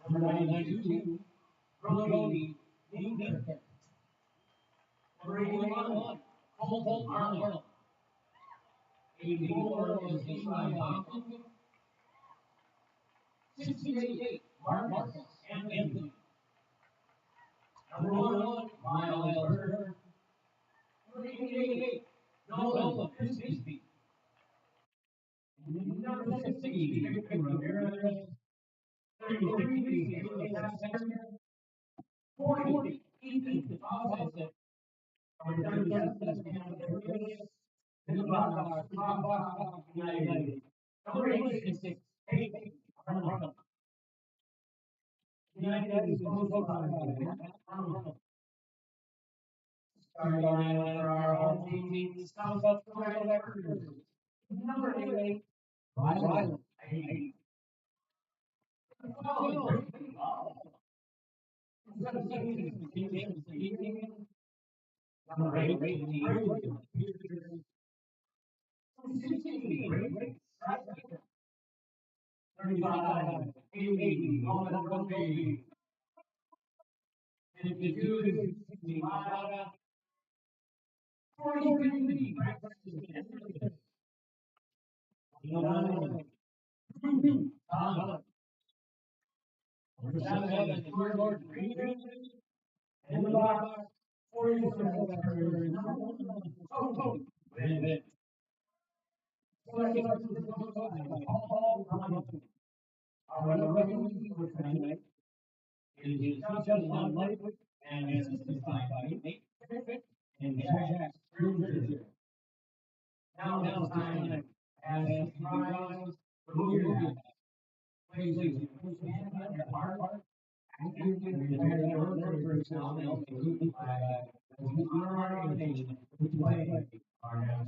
Number 92, Brody Deaver. Number 81, Colton Arnold. 84 was Levi Hopkins. 68, Marcus Anthony. Number 1, Miles Burger. Number 88, Noah Bisbee. Number 60, Victor Ramirez. 33, Alexander. 40, Ethan Bassa. Number 37, Bassa United. Number 86, Peyton Arnold. United is most Arnold. Starting line for our home team, South Florida Records. Number 8, Ryland. Number 18, 35, 80, Mohamed Gobi. 52, 65, 43, 29, Tom. Number 7, Lord Green. And the box, 47, oh, win. Our revenue for tonight is Justin Lightwood and assisted by Nate and Jack Sturger. Now it's time as surprise for your please the hard part. And the members now included by the organization which way are now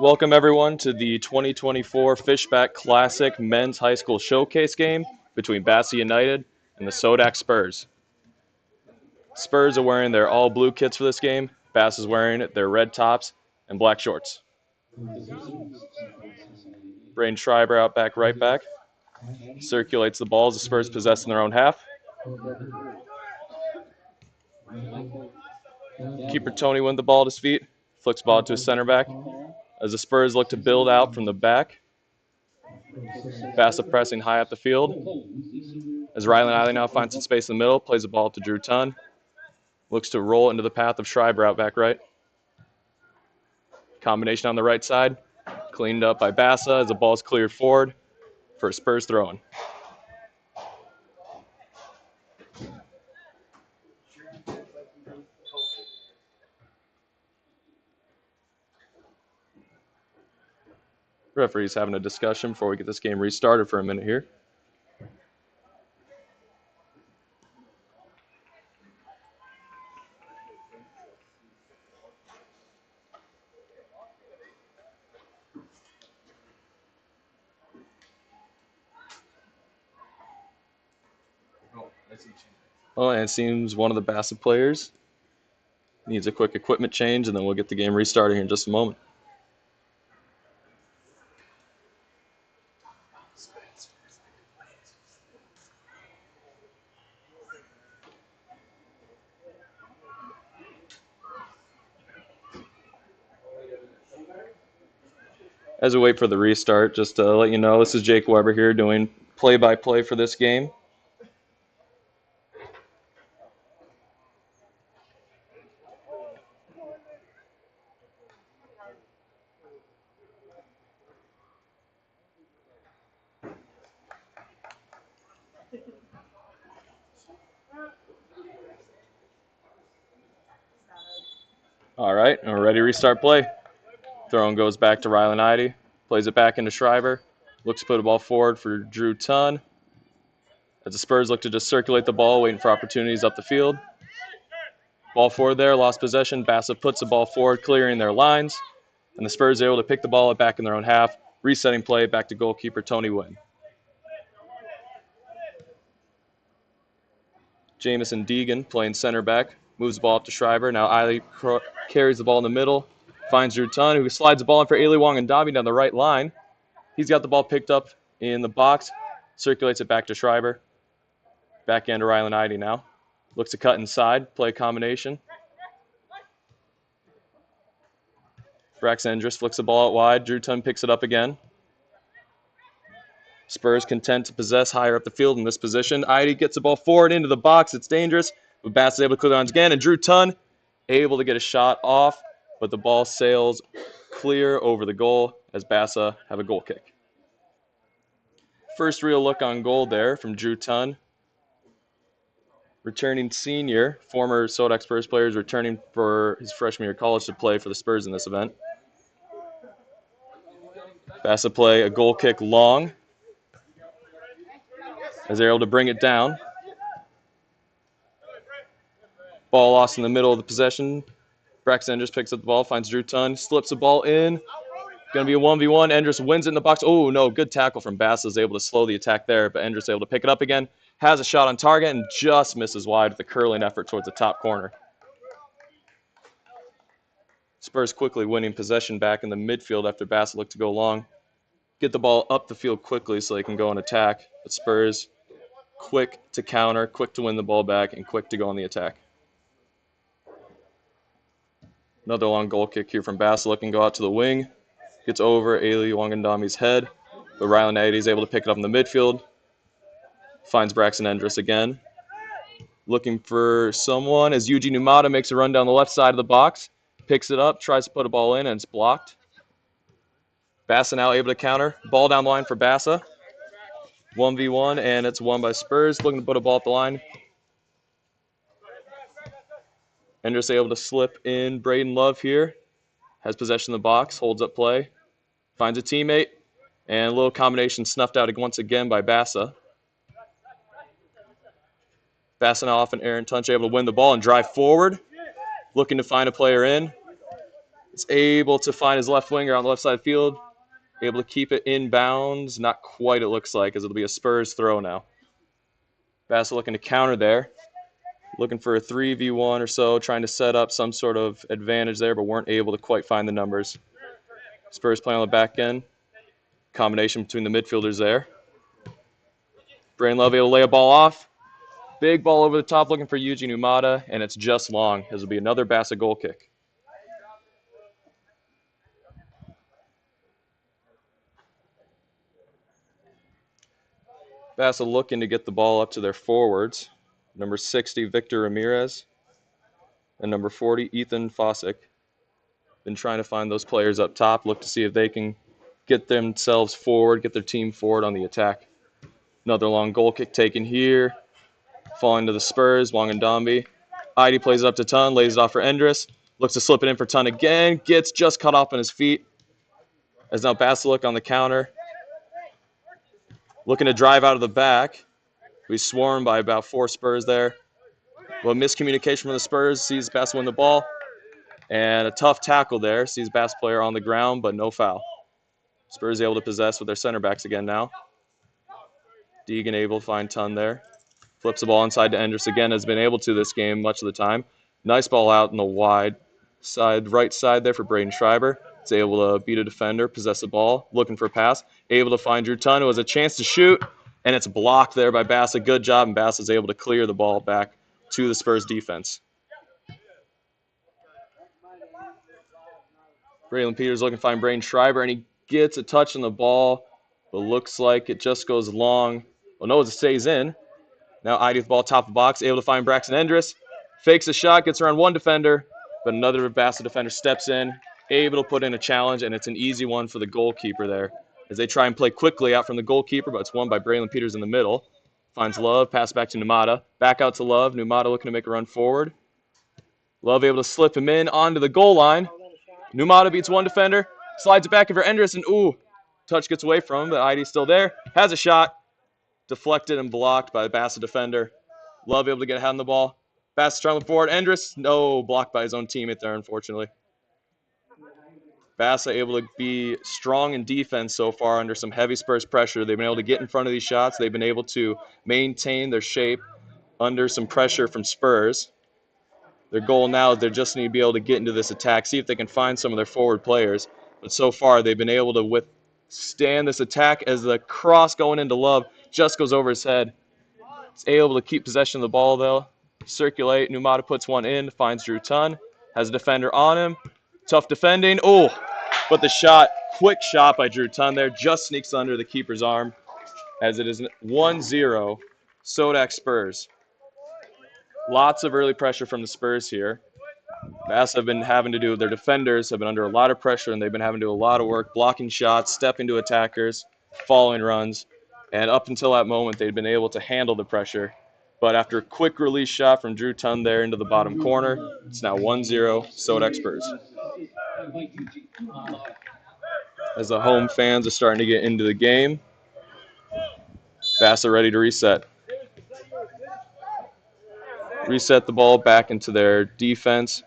Welcome everyone to the 2024 Fishback Classic Men's High School Showcase game between Bassa United and the Sodak Spurs. Spurs are wearing their all blue kits for this game. Bass is wearing their red tops and black shorts. Braden Schreiber out back, right back. Circulates the ball as the Spurs possess in their own half. Keeper Tony wins the ball at his feet. Flicks ball to his center back. As the Spurs look to build out from the back. Bassa pressing high up the field. As Ryland Eiley now finds some space in the middle, plays the ball to Drew Tunn. Looks to roll into the path of Schreiber out back right. Combination on the right side. Cleaned up by Bassa as the ball is cleared forward for a Spurs throw-in. Referee's having a discussion before we get this game restarted for a minute here. Oh, and it seems one of the Bassa players needs a quick equipment change, and then we'll get the game restarted here in just a moment. As we wait for the restart, just to let you know, this is Jake Weber here doing play-by-play for this game. All right, and we're ready to restart play. Throw-in goes back to Ryland Eiley. Plays it back into Schreiber. Looks to put a ball forward for Drew Tunn. As the Spurs look to just circulate the ball, waiting for opportunities up the field. Ball forward there, lost possession. Bassa puts the ball forward, clearing their lines. And the Spurs are able to pick the ball up back in their own half. Resetting play back to goalkeeper Tony Wynn. Jamison Deegan playing center back. Moves the ball up to Schreiber. Now Eiley carries the ball in the middle. Finds Drew Tunn, who slides the ball in for Ailey Wong and Dobby down the right line. He's got the ball picked up in the box. Circulates it back to Schreiber. Back end to Ryland Eiley now. Looks to cut inside. Play combination. Braxton Endress flicks the ball out wide. Drew Tunn picks it up again. Spurs content to possess higher up the field in this position. Eiley gets the ball forward into the box. It's dangerous. But Bass is able to clear the lines again. And Drew Tunn able to get a shot off. But the ball sails clear over the goal as Bassa have a goal kick. First real look on goal there from Drew Tunn. Returning senior, former Sodak Spurs player, is returning for his freshman year of college to play for the Spurs in this event. Bassa play a goal kick long as they're able to bring it down. Ball lost in the middle of the possession. Braxton Endress picks up the ball, finds Drew Tunn, slips the ball in. Going to be a 1v1. Endress wins it in the box. Oh, no, good tackle from Bassa. Is able to slow the attack there, but Endress able to pick it up again. Has a shot on target and just misses wide with a curling effort towards the top corner. Spurs quickly winning possession back in the midfield after Bassa looked to go long. Get the ball up the field quickly so they can go and attack. But Spurs quick to counter, quick to win the ball back, and quick to go on the attack. Another long goal kick here from Bassa, looking to go out to the wing. Gets over Ailey Wangandami's head, but Ryland Eiley is able to pick it up in the midfield. Finds Braxton Endress again. Looking for someone as Yuji Numata makes a run down the left side of the box. Picks it up, tries to put a ball in, and it's blocked. Bassa now able to counter. Ball down the line for Bassa. 1v1, and it's won by Spurs. Looking to put a ball at the line. Endress able to slip in Braden Love here. Has possession of the box, holds up play. Finds a teammate, and a little combination snuffed out once again by Bassa. Bassa now off an errant touch, able to win the ball and drive forward. Looking to find a player in. is able to find his left winger on the left side of the field. Able to keep it in bounds. Not quite, it looks like, as it'll be a Spurs throw now. Bassa looking to counter there. Looking for a 3v1 or so, trying to set up some sort of advantage there, but weren't able to quite find the numbers. Spurs playing on the back end. Combination between the midfielders there. Brain Love able to lay a ball off. Big ball over the top looking for Yuji Numata, and it's just long. This will be another Bassa goal kick. Bassa looking to get the ball up to their forwards. Number 60, Victor Ramirez, and number 40, Ethan Fossick. Been trying to find those players up top, look to see if they can get themselves forward, get their team forward on the attack. Another long goal kick taken here. Falling to the Spurs, Wangandombi. Idy plays it up to Tun, lays it off for Endress. Looks to slip it in for Tun again. Gets just cut off on his feet. As now Basilic on the counter. Looking to drive out of the back. We swarmed by about 4 Spurs there. Well, miscommunication from the Spurs. Sees Bass win the ball. And a tough tackle there. Sees Bass player on the ground, but no foul. Spurs able to possess with their center backs again now. Deegan able to find Tun there. Flips the ball inside to Endress again. Has been able to this game much of the time. Nice ball out in the wide side, right side there for Braden Schreiber. It's able to beat a defender, possess the ball, looking for a pass. Able to find Drew Tun, who has a chance to shoot, and it's blocked there by Bassa. Good job, and Bassa is able to clear the ball back to the Spurs defense. Braylon Peters looking to find Braden Schreiber, and he gets a touch on the ball, but looks like it just goes long. Well, no, it stays in. Now Idy with the ball top of the box, able to find Braxton Endress. Fakes a shot, gets around one defender, but another Bassa defender steps in, able to put in a challenge, and it's an easy one for the goalkeeper there. As they try and play quickly out from the goalkeeper, but it's won by Braylon Peters in the middle. Finds Love, pass back to Numata. Back out to Love. Numata looking to make a run forward. Love able to slip him in onto the goal line. Numata beats one defender, slides it back over Endress, and ooh, touch gets away from him, but Idy's still there. Has a shot. Deflected and blocked by the Bassa defender. Love able to get a hand on the ball. Bassa trying forward. Endress, no, blocked by his own teammate there, unfortunately. Bassa able to be strong in defense so far under some heavy Spurs pressure. They've been able to get in front of these shots. They've been able to maintain their shape under some pressure from Spurs. Their goal now is they just need to be able to get into this attack, see if they can find some of their forward players. But so far, they've been able to withstand this attack as the cross going into Love just goes over his head. It's able to keep possession of the ball, though. Circulate. Numata puts one in, finds Drew Tun. Has a defender on him. Tough defending. Oh, but the shot, quick shot by Drew Tun there, just sneaks under the keeper's arm as it is 1-0 Sodak Spurs. Lots of early pressure from the Spurs here. Bassa have been having to do, their defenders have been under a lot of pressure, and they've been having to do a lot of work, blocking shots, stepping to attackers, following runs. And up until that moment, they'd been able to handle the pressure. But after a quick release shot from Drew Tun there into the bottom corner, it's now 1-0 Sodak Spurs. As the home fans are starting to get into the game, Bassa ready to reset. Reset the ball back into their defense.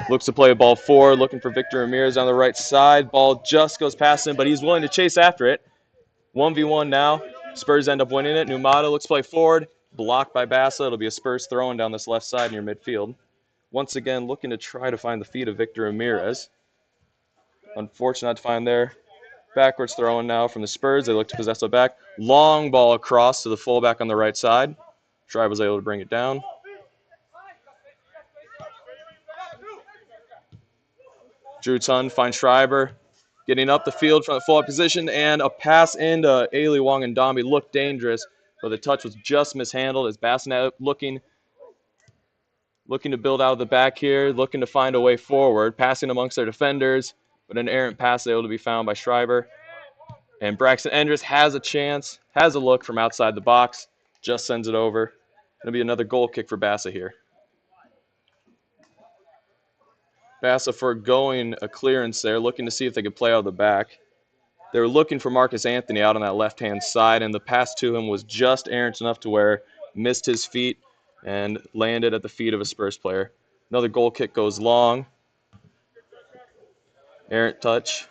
Looks to play a ball forward, looking for Victor Ramirez on the right side. Ball just goes past him, but he's willing to chase after it. 1v1 now. Spurs end up winning it. Numata looks to play forward. Blocked by Bassa. It'll be a Spurs throwing down this left side near midfield. Once again, looking to try to find the feet of Victor Ramirez. Unfortunate not to find there. Backwards throwing now from the Spurs. They look to possess the back. Long ball across to the fullback on the right side. Schreiber was able to bring it down. Drew Tun finds Schreiber. Getting up the field from the full position, and a pass into Ailey Wangandombi looked dangerous, but the touch was just mishandled as Bassanet looking to build out of the back here, looking to find a way forward, passing amongst their defenders, but an errant pass able to be found by Schreiber. And Braxton Endress has a chance, has a look from outside the box, just sends it over. It'll be another goal kick for Bassa here. Bassa foregoing a clearance there, looking to see if they could play out of the back. They were looking for Marcus Anthony out on that left-hand side, and the pass to him was just errant enough to where missed his feet and landed at the feet of a Spurs player. Another goal kick goes long. Errant touch.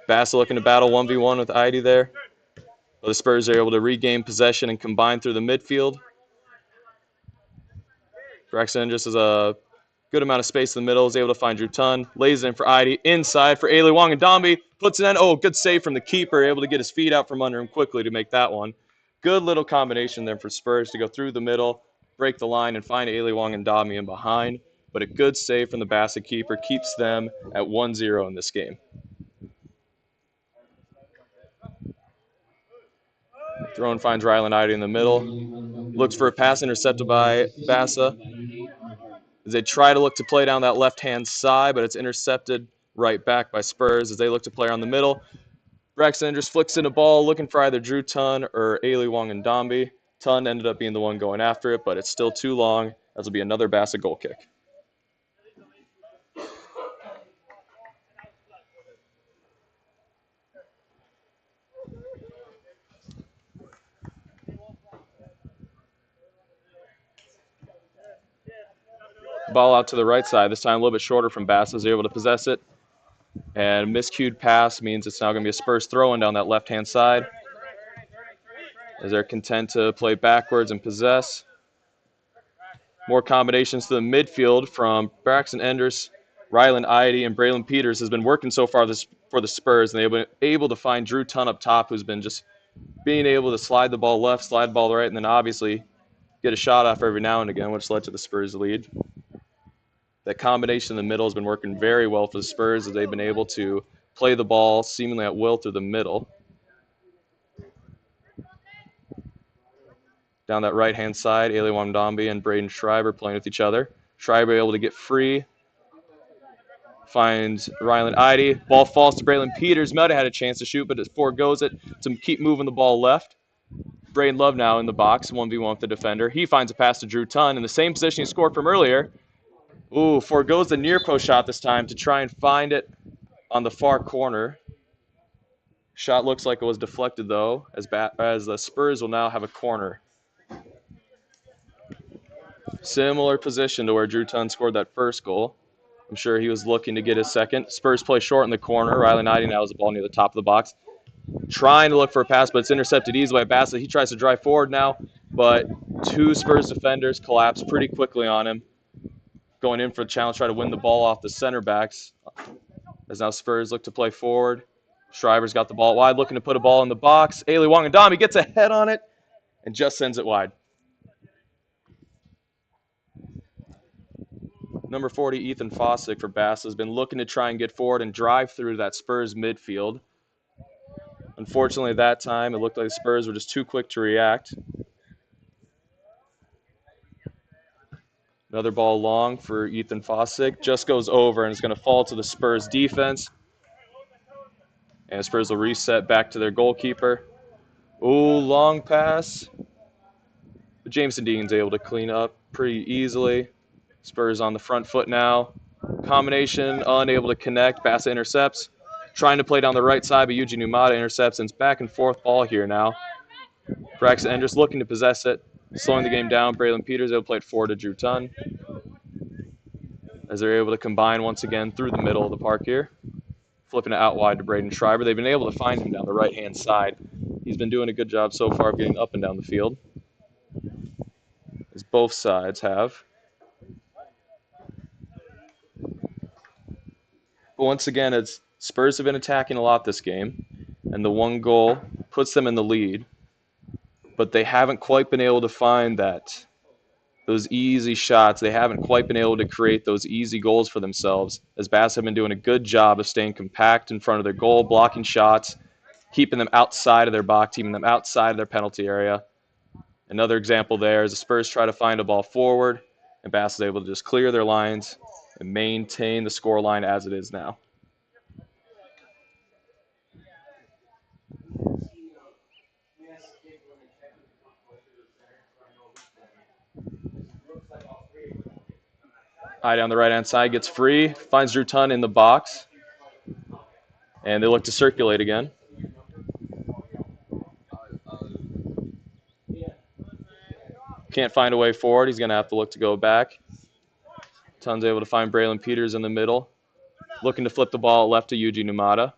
Bassa looking to battle 1v1 with Idy there. But the Spurs are able to regain possession and combine through the midfield. Braxton just has a good amount of space in the middle, is able to find Drew Tun, lays it in for Idy, inside for Ailey Wangandambi, puts it in. Oh, good save from the keeper, able to get his feet out from under him quickly to make that one. Good little combination there for Spurs to go through the middle, break the line, and find Ailey Wangandambi in behind. But a good save from the Bassa keeper keeps them at 1-0 in this game. Throwing finds Ryland Idy in the middle. Looks for a pass intercepted by Bassa. As they try to look to play down that left-hand side, but it's intercepted right back by Spurs as they look to play around the middle. Braxton just flicks in a ball looking for either Drew Tun or Ailey Wangandambi. Tun ended up being the one going after it, but it's still too long. That will be another Bassa goal kick. Ball out to the right side, this time a little bit shorter from Bassa. They're able to possess it. And miscued pass means it's now going to be a Spurs throw-in down that left-hand side, as they're content to play backwards and possess. More combinations to the midfield from Braxton Enders, Ryland Idy, and Braylon Peters has been working so far for the Spurs, and they've been able to find Drew Tun up top, who's been just being able to slide the ball left, slide the ball right, and then obviously get a shot off every now and again, which led to the Spurs lead. That combination in the middle has been working very well for the Spurs as they've been able to play the ball seemingly at will through the middle. Down that right-hand side, Ailey Wangandambi and Braden Schreiber playing with each other. Schreiber able to get free. Finds Ryland Idy. Ball falls to Braylon Peters. Might have had a chance to shoot, but it forgoes it to keep moving the ball left. Braden Love now in the box, 1v1 with the defender. He finds a pass to Drew Tun in the same position he scored from earlier. Ooh, forgoes the near post shot this time to try and find it on the far corner. Shot looks like it was deflected, though, as the Spurs will now have a corner. Similar position to where Drew Tun scored that first goal. I'm sure he was looking to get his second. Spurs play short in the corner. Ryland Idy now has the ball near the top of the box. Trying to look for a pass, but it's intercepted easily by Bassa. He tries to drive forward now, but two Spurs defenders collapse pretty quickly on him. Going in for the challenge, try to win the ball off the center backs. As now Spurs look to play forward. Schreiber's got the ball wide, looking to put a ball in the box. Ailey Wangandambi gets a head on it and just sends it wide. Number 40, Ethan Fossick for Bassa, has been looking to try and get forward and drive through that Spurs midfield. Unfortunately, that time, it looked like the Spurs were just too quick to react. Another ball long for Ethan Fossick. Just goes over, and it's going to fall to the Spurs defense. And the Spurs will reset back to their goalkeeper. Ooh, long pass. But Jameson Dean's able to clean up pretty easily. Spurs on the front foot now. Combination, unable to connect. Bassa intercepts. Trying to play down the right side, but Eugene Umada intercepts, and it's back and forth ball here now. Braxton Enders looking to possess it. Slowing the game down. Braylon Peters able to play it forward to Drew Tun, as they're able to combine once again through the middle of the park here. Flipping it out wide to Braden Schreiber. They've been able to find him down the right-hand side. He's been doing a good job so far of getting up and down the field, as both sides have. But once again, it's Spurs have been attacking a lot this game, and the one goal puts them in the lead. But they haven't quite been able to find those easy shots. They haven't quite been able to create those easy goals for themselves, as Bassa have been doing a good job of staying compact in front of their goal, blocking shots, keeping them outside of their box, keeping them outside of their penalty area. Another example there is the Spurs try to find a ball forward, and Bassa is able to just clear their lines and maintain the score line as it is now. High down the right-hand side, gets free, finds Drew Tun in the box, and they look to circulate again. Can't find a way forward. He's going to have to look to go back. Tun's able to find Braylon Peters in the middle. Looking to flip the ball left to Yuji Numata.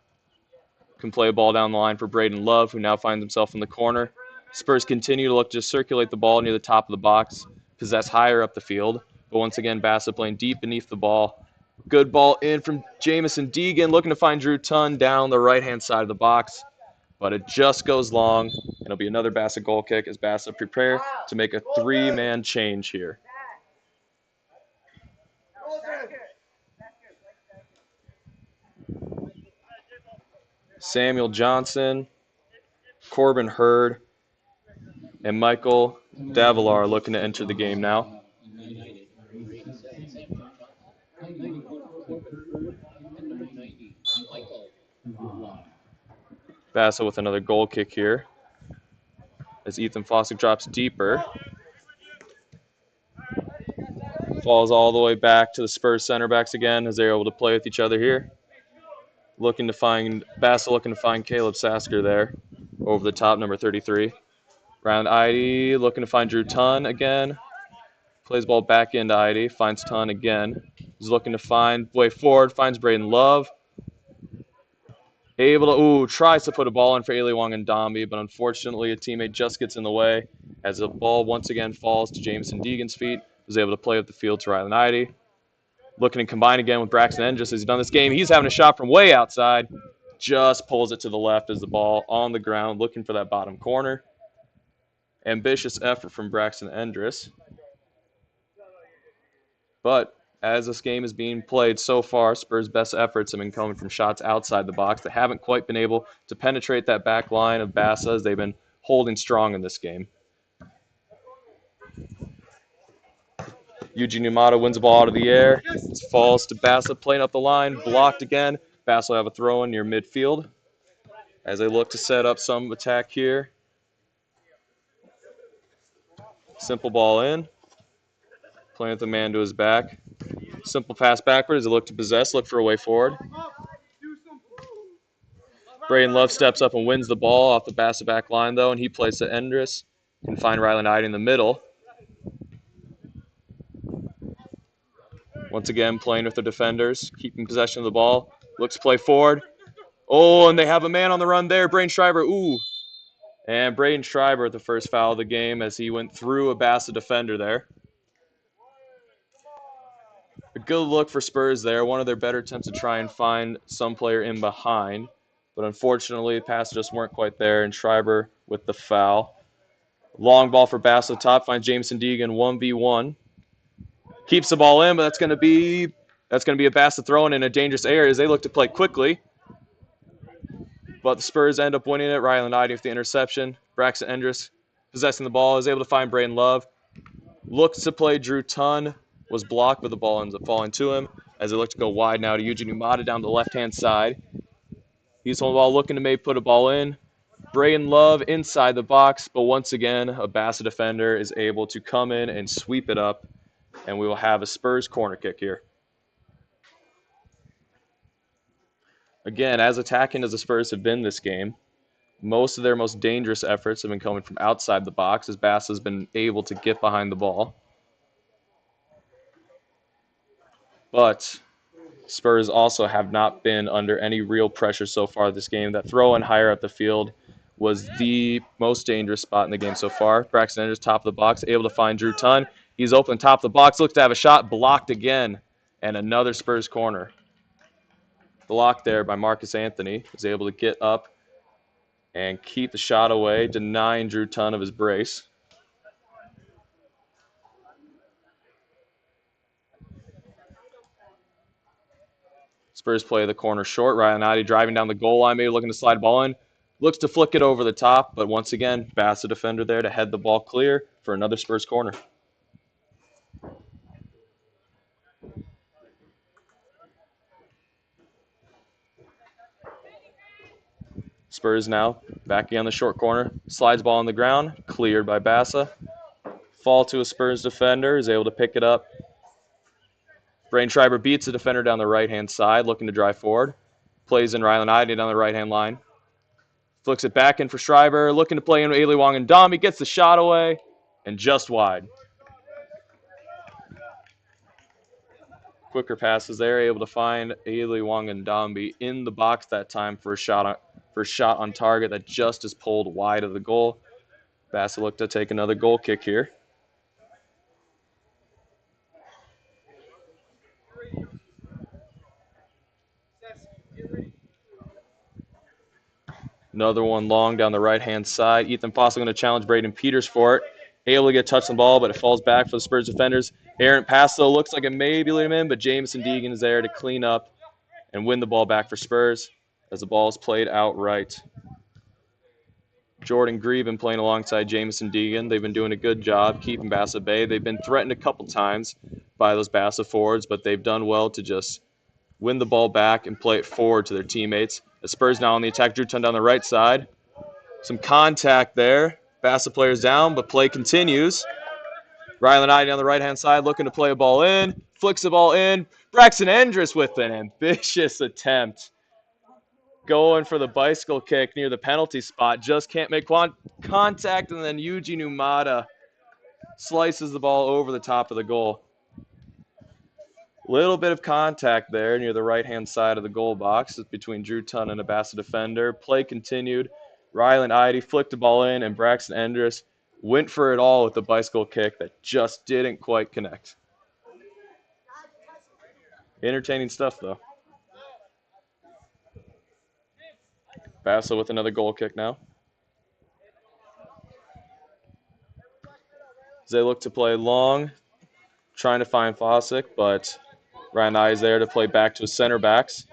Can play a ball down the line for Braden Love, who now finds himself in the corner. Spurs continue to look to circulate the ball near the top of the box, possess higher up the field. But once again, Bassa playing deep beneath the ball. Good ball in from Jamison Deegan, looking to find Drew Tunn down the right-hand side of the box. But it just goes long, and it'll be another Bassa goal kick as Bassa prepare to make a three-man change here. Samuel Johnson, Corbin Hurd, and Michael Davilar looking to enter the game now. Bassa with another goal kick here as Ethan Fossick drops deeper. Falls all the way back to the Spurs center backs again as they're able to play with each other here. Bassa looking to find Caleb Sasker there over the top, number 33. Round ID, looking to find Drew Tunn again. Plays ball back into ID, finds Tunn again. He's looking to find way forward, finds Braden Love. Able to, tries to put a ball in for Ailey Wangandambi, but unfortunately a teammate just gets in the way as the ball once again falls to Jameson Deegan's feet. Was able to play up the field to Rylan Idy. Looking to combine again with Braxton Endress as he's done this game. He's having a shot from way outside. Just pulls it to the left as the ball on the ground, looking for that bottom corner. Ambitious effort from Braxton Endress. But as this game is being played so far, Spurs' best efforts have been coming from shots outside the box. They haven't quite been able to penetrate that back line of Bassa as they've been holding strong in this game. Yuji Numata wins the ball out of the air. It falls to Bassa, playing up the line, blocked again. Bassa will have a throw in near midfield as they look to set up some attack here. Simple ball in. Playing with the man to his back. Simple pass backwards. They look to possess, look for a way forward. Braden Love steps up and wins the ball off the Bassa back line, though, and he plays to Endress. Can find Ryland Idy in the middle. Once again, playing with the defenders, keeping possession of the ball. Looks to play forward. Oh, and they have a man on the run there. Braden Schreiber, And Braden Schreiber at the first foul of the game as he went through a Bassa defender there. A good look for Spurs there. One of their better attempts to try and find some player in behind. But unfortunately, the passes just weren't quite there, and Schreiber with the foul. Long ball for Bassa top, finds Jameson Deegan 1v1. Keeps the ball in, but that's going to be a Bassa throw-in in a dangerous area as they look to play quickly. But the Spurs end up winning it. Ryland Idy with the interception. Braxton Endress possessing the ball, is able to find Braden Love. Looks to play Drew Tunn. Was blocked, but the ball ends up falling to him as they look to go wide now to Yuji Numata down the left-hand side. He's holding the ball, looking to maybe put a ball in. Braden Love inside the box, but once again, a Bassa defender is able to come in and sweep it up, and we will have a Spurs corner kick here. Again, as attacking as the Spurs have been this game, most of their most dangerous efforts have been coming from outside the box as Bassa has been able to get behind the ball. But Spurs also have not been under any real pressure so far this game. That throw in higher up the field was the most dangerous spot in the game so far. Braxton Enders, top of the box, able to find Drew Tunn. He's open top of the box, looks to have a shot, blocked again, and another Spurs corner. Blocked there by Marcus Anthony. Was able to get up and keep the shot away, denying Drew Tunn of his brace. Spurs play the corner short. Ryan Idy driving down the goal line, maybe looking to slide the ball in. Looks to flick it over the top, but once again, Bassa defender there to head the ball clear for another Spurs corner. Spurs now backing on the short corner. Slides ball on the ground, cleared by Bassa. Fall to a Spurs defender, is able to pick it up. Braden Schreiber beats the defender down the right-hand side, looking to drive forward. Plays in Ryland Idy down the right-hand line. Flicks it back in for Schreiber, looking to play in Ailey Wangandambi, gets the shot away, and just wide. Quicker passes there, able to find Ailey Wangandambi in the box that time for a shot on target that just is pulled wide of the goal. Bassa looked to take another goal kick here. Another one long down the right-hand side. Ethan Fossil going to challenge Braden Peters for it. Able to get touch on the ball, but it falls back for the Spurs defenders. Errant pass, though, looks like it maybe let him in, but Jamison Deegan is there to clean up and win the ball back for Spurs as the ball is played outright. Jordan Greben playing alongside Jamison Deegan. They've been doing a good job keeping Bassa Bay. They've been threatened a couple times by those Bassa forwards, but they've done well to just win the ball back and play it forward to their teammates. The Spurs now on the attack. Drew Tunn down the right side. Some contact there. Bassa players down, but play continues. Ryland Ide on the right-hand side looking to play a ball in. Flicks the ball in. Braxton Endress with an ambitious attempt. Going for the bicycle kick near the penalty spot. Just can't make contact, and then Yuji Numata slices the ball over the top of the goal. Little bit of contact there near the right-hand side of the goal box between Drew Tunn and a Bassa defender. Play continued. Ryland Ide flicked the ball in, and Braxton Endress went for it all with the bicycle kick that just didn't quite connect. Entertaining stuff, though. Bassa with another goal kick now. As they look to play long, trying to find Fossick, but Ryan Ide is there to play back to his center backs.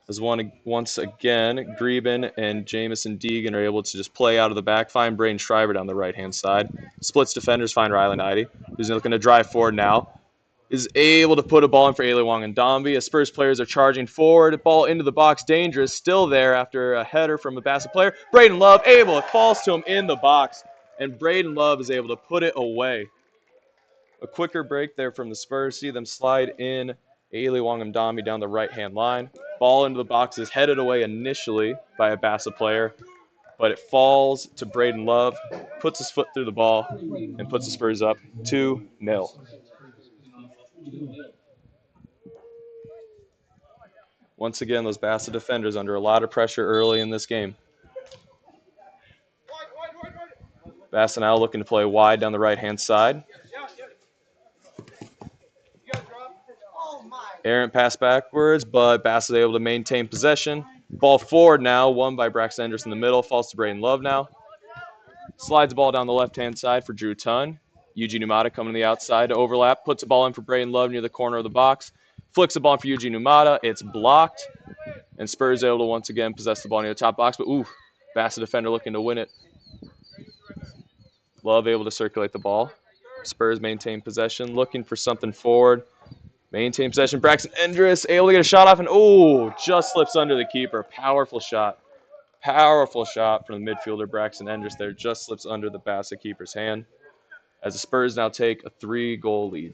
As once again, Greben and Jamison Deegan are able to just play out of the back, find Braden Shriver down the right-hand side. Splits defenders, find Ryland Ide, who's looking to drive forward now. Is able to put a ball in for Ailey Wangandambi. As Spurs players are charging forward, ball into the box, dangerous, still there after a header from a Bassa player. Braden Love able, it falls to him in the box, and Braden Love is able to put it away. A quicker break there from the Spurs. See them slide in Ailey Wangandambi down the right-hand line. Ball into the box is headed away initially by a Bassa player, but it falls to Braden Love, puts his foot through the ball, and puts the Spurs up 2-0. Once again, those Bassa defenders under a lot of pressure early in this game. Bassa now looking to play wide down the right-hand side. Errant pass backwards, but Bassa is able to maintain possession. Ball forward now, won by Braxton Anderson in the middle, falls to Braden Love now. Slides the ball down the left-hand side for Drew Tunn. Yuji Numata coming to the outside to overlap, puts the ball in for Braden Love near the corner of the box. Flicks the ball in for Yuji Numata. It's blocked, and Spurs able to once again possess the ball near the top box, but Bassa defender looking to win it. Love able to circulate the ball. Spurs maintain possession, looking for something forward. Maintain possession. Braxton Endress able to get a shot off, and just slips under the keeper. Powerful shot. Powerful shot from the midfielder Braxton Endress there. Just slips under the Bassa keeper's hand as the Spurs now take a 3-goal lead.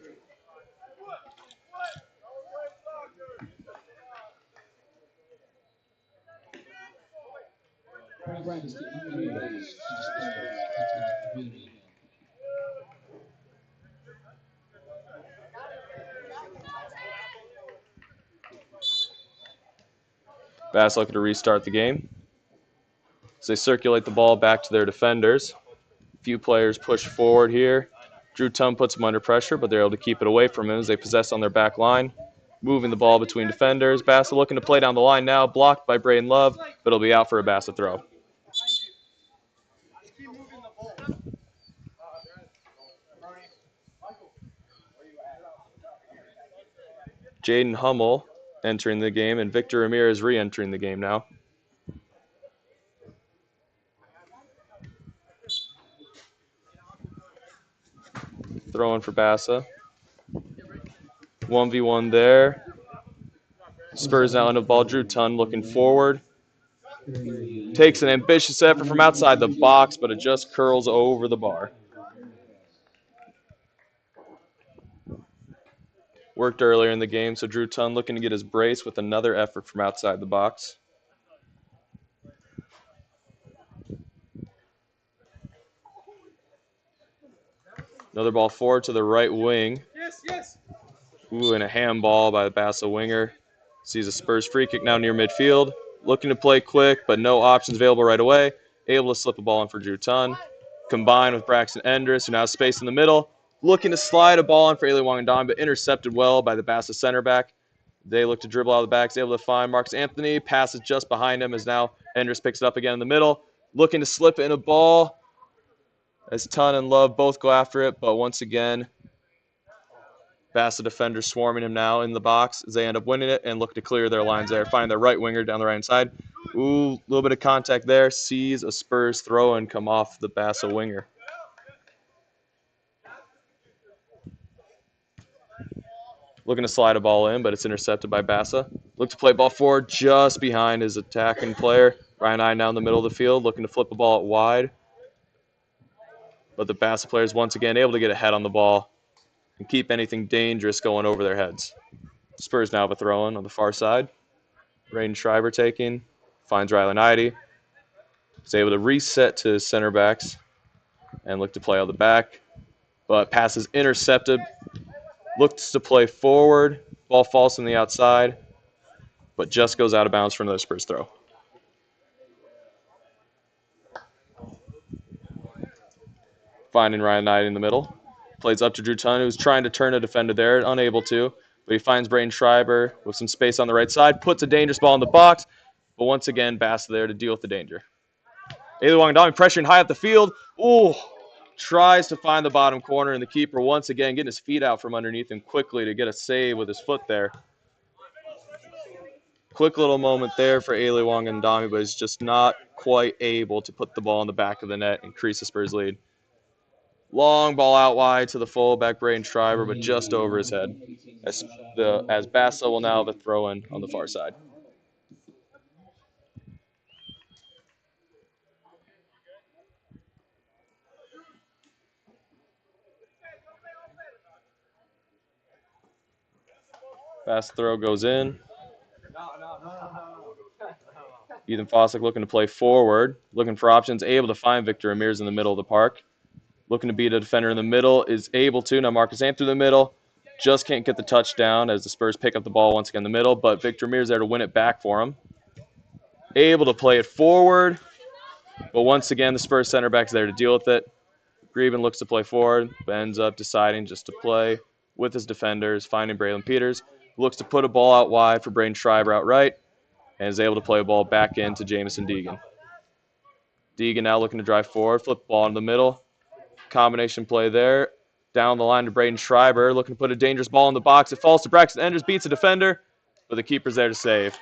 Bassa looking to restart the game. So they circulate the ball back to their defenders. A few players push forward here. Drew Tunn puts them under pressure, but they're able to keep it away from him as they possess on their back line. Moving the ball between defenders. Bassa looking to play down the line now. Blocked by Braden Love, but it'll be out for a Bassa throw. Jaden Hummel entering the game, and Victor Ramirez re-entering the game now. Throwing for Bassa. 1v1 there. Spurs now into the ball. Drew Tunn looking forward. Takes an ambitious effort from outside the box, but it just curls over the bar. Worked earlier in the game, so Drew Tunn looking to get his brace with another effort from outside the box. Another ball forward to the right wing. Ooh, and a handball by the Bassa winger. Sees a Spurs free kick now near midfield. Looking to play quick, but no options available right away. Able to slip the ball in for Drew Tun. Combined with Braxton Endress, who now has space in the middle. Looking to slide a ball in for Ailey Wangandam, but intercepted well by the Bassa center back. They look to dribble out of the back. Is able to find Marcus Anthony. Passes just behind him as now Endress picks it up again in the middle. Looking to slip in a ball as Tun and Love both go after it, but once again, Bassa defenders swarming him now in the box as they end up winning it and look to clear their lines there. Find their right winger down the right side. Ooh, a little bit of contact there. Sees a Spurs throw and come off the Bassa winger. Looking to slide a ball in, but it's intercepted by Bassa. Look to play ball forward just behind his attacking player. Ryan I now in the middle of the field, looking to flip the ball out wide. But the Bassa players once again able to get ahead on the ball and keep anything dangerous going over their heads. Spurs now have a throw-in on the far side. Raiden Schreiber taking, finds Rylan Idy. He's able to reset to his center backs and look to play out the back. But pass is intercepted. Looks to play forward. Ball falls from the outside, but just goes out of bounds for another Spurs throw. Finding Ryan Knight in the middle. Plays up to Drew Tun, who's trying to turn a defender there, unable to. But he finds Braden Schreiber with some space on the right side, puts a dangerous ball in the box, but once again, Bassa there to deal with the danger. Ailey Wangandami pressuring high up the field. Ooh, tries to find the bottom corner, and the keeper once again getting his feet out from underneath him quickly to get a save with his foot there. Quick little moment there for Ailey Wangandami, but he's just not quite able to put the ball in the back of the net and increase the Spurs lead. Long ball out wide to the fullback, Braden Schreiber, but just over his head. As Bassa will now have a throw-in on the far side. Fast throw goes in. Ethan Fossick looking to play forward, looking for options, able to find Victor Amirs in the middle of the park. Looking to beat a defender in the middle, is able to. Now Marcus Anthony through the middle. Just can't get the touchdown as the Spurs pick up the ball once again in the middle, but Victor Amirs there to win it back for him. Able to play it forward, but once again the Spurs center back's there to deal with it. Greven looks to play forward, but ends up deciding just to play with his defenders, finding Braylon Peters. Looks to put a ball out wide for Braden Schreiber outright, and is able to play a ball back into Jamison Deegan. Deegan now looking to drive forward, flip the ball in the middle. Combination play there. Down the line to Braden Schreiber, looking to put a dangerous ball in the box. It falls to Braxton Enders, beats a defender, but the keeper's there to save.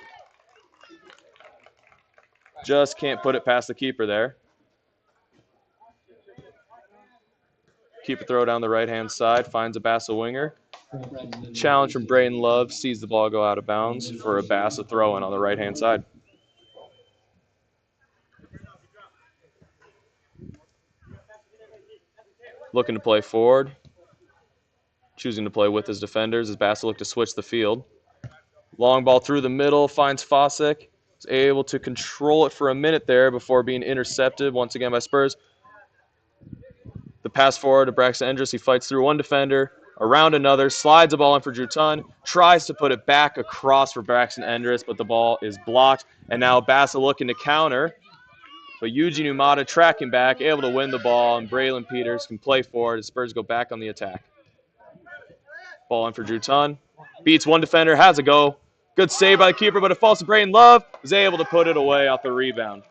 Just can't put it past the keeper there. Keeper throw down the right-hand side, finds a Bassa winger. Challenge from Braden Love, sees the ball go out of bounds for a Bassa throw-in on the right-hand side. Looking to play forward. Choosing to play with his defenders as Bassa look to switch the field. Long ball through the middle, finds Fossick. Is able to control it for a minute there before being intercepted once again by Spurs. The pass forward to Braxton Endress. He fights through one defender, around another, slides the ball in for Drew Tun, tries to put it back across for Braxton Endress, but the ball is blocked. And now Bassa looking to counter. But Eugene Umada tracking back, able to win the ball, and Braylon Peters can play forward as Spurs go back on the attack. Ball in for Drew Tun. Beats one defender, has a go. Good save by the keeper, but it falls to Braden Love. Is able to put it away off the rebound.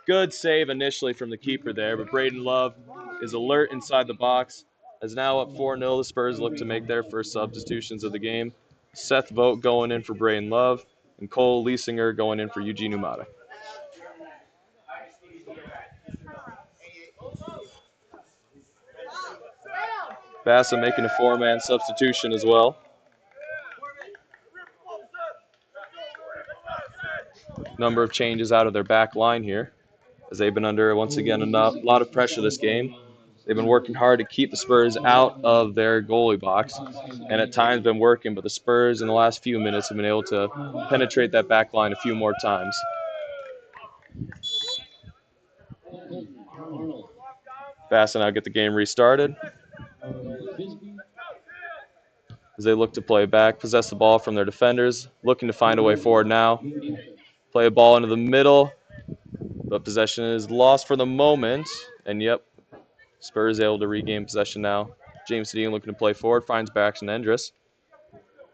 Good save initially from the keeper there, but Braden Love is alert inside the box. Is now up 4-0. The Spurs look to make their first substitutions of the game. Seth Vogt going in for Braden Love, and Cole Leisinger going in for Eugene Umada. Bassa making a 4-man substitution as well. Number of changes out of their back line here, as they've been under, once again, a lot of pressure this game. They've been working hard to keep the Spurs out of their goalie box, and at times been working, but the Spurs in the last few minutes have been able to penetrate that back line a few more times. Bassa now get the game restarted. as they look to play back, possess the ball from their defenders, looking to find a way forward now. Play a ball into the middle, but possession is lost for the moment. And yep, Spurs able to regain possession now. James Dean looking to play forward, finds Braxton Endress.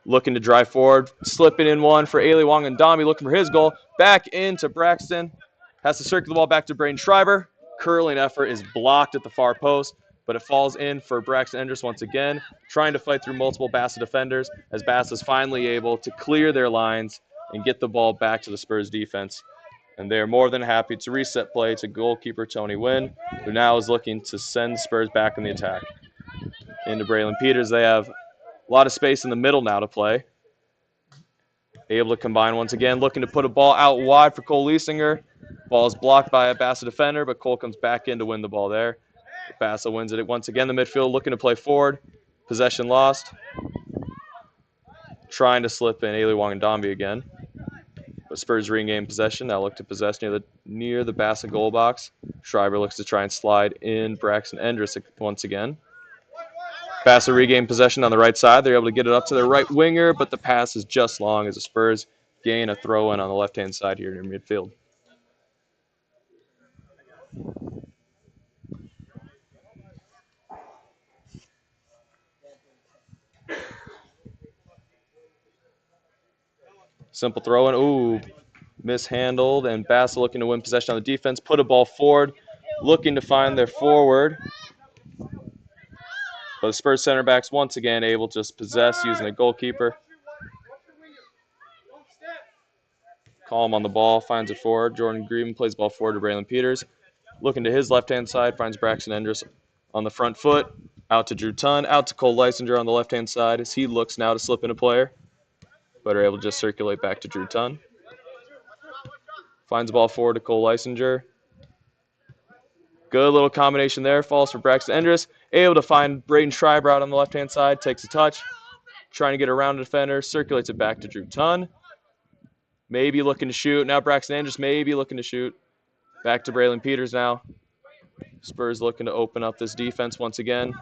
Looking to drive forward, slipping in one for Ailey Wong and Dami, looking for his goal. Back into Braxton. Has to circle the ball back to Braden Schreiber. Curling effort is blocked at the far post, but it falls in for Braxton Endress once again, trying to fight through multiple Bassa defenders as Bassa is finally able to clear their lines and get the ball back to the Spurs defense. And they are more than happy to reset play to goalkeeper Tony Wynn, who now is looking to send Spurs back in the attack. Into Braylon Peters, they have a lot of space in the middle now to play. Able to combine once again, looking to put a ball out wide for Cole Liesinger. Ball is blocked by a Bassa defender, but Cole comes back in to win the ball there. Bassa wins it once again. The midfield looking to play forward. Possession lost. Trying to slip in Ailey Wong and Domby again. But Spurs regain possession. Now look to possess near the Bassa goal box. Schreiber looks to try and slide in Braxton Endress once again. Bassa regain possession on the right side. They're able to get it up to their right winger, but the pass is just long as the Spurs gain a throw-in on the left-hand side here near midfield. Simple throw-in. Ooh, mishandled, and Bassa looking to win possession on the defense. Put a ball forward, looking to find their forward. But the Spurs center backs once again able to just possess using the goalkeeper. Calm on the ball, finds it forward. Jordan Green plays the ball forward to Braylon Peters. Looking to his left-hand side, finds Braxton Endress on the front foot. Out to Drew Tunn, out to Cole Leisinger on the left-hand side as he looks now to slip in a player, but are able to just circulate back to Drew Tunn. Finds the ball forward to Cole Leisinger. Good little combination there. Falls for Braxton Endress. Able to find Braden Schreiber out on the left-hand side. Takes a touch. Trying to get around the defender. Circulates it back to Drew Tunn. Maybe looking to shoot. Now Braxton Endress maybe looking to shoot. Back to Braylon Peters now. Spurs looking to open up this defense once again.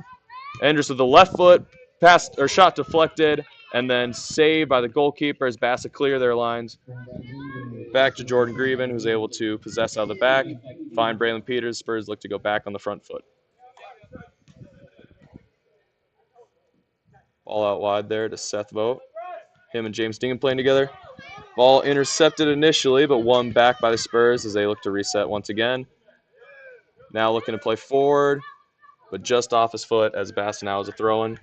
Endress with the left foot. Pass or shot deflected. And then saved by the goalkeeper as Bassa clear their lines. Back to Jordan Greven, who's able to possess out of the back. Find Braylon Peters. Spurs look to go back on the front foot. Ball out wide there to Seth Vogt. Him and James Dingham playing together. Ball intercepted initially, but won back by the Spurs as they look to reset once again. Now looking to play forward, but just off his foot as Bassa now is a throw-in.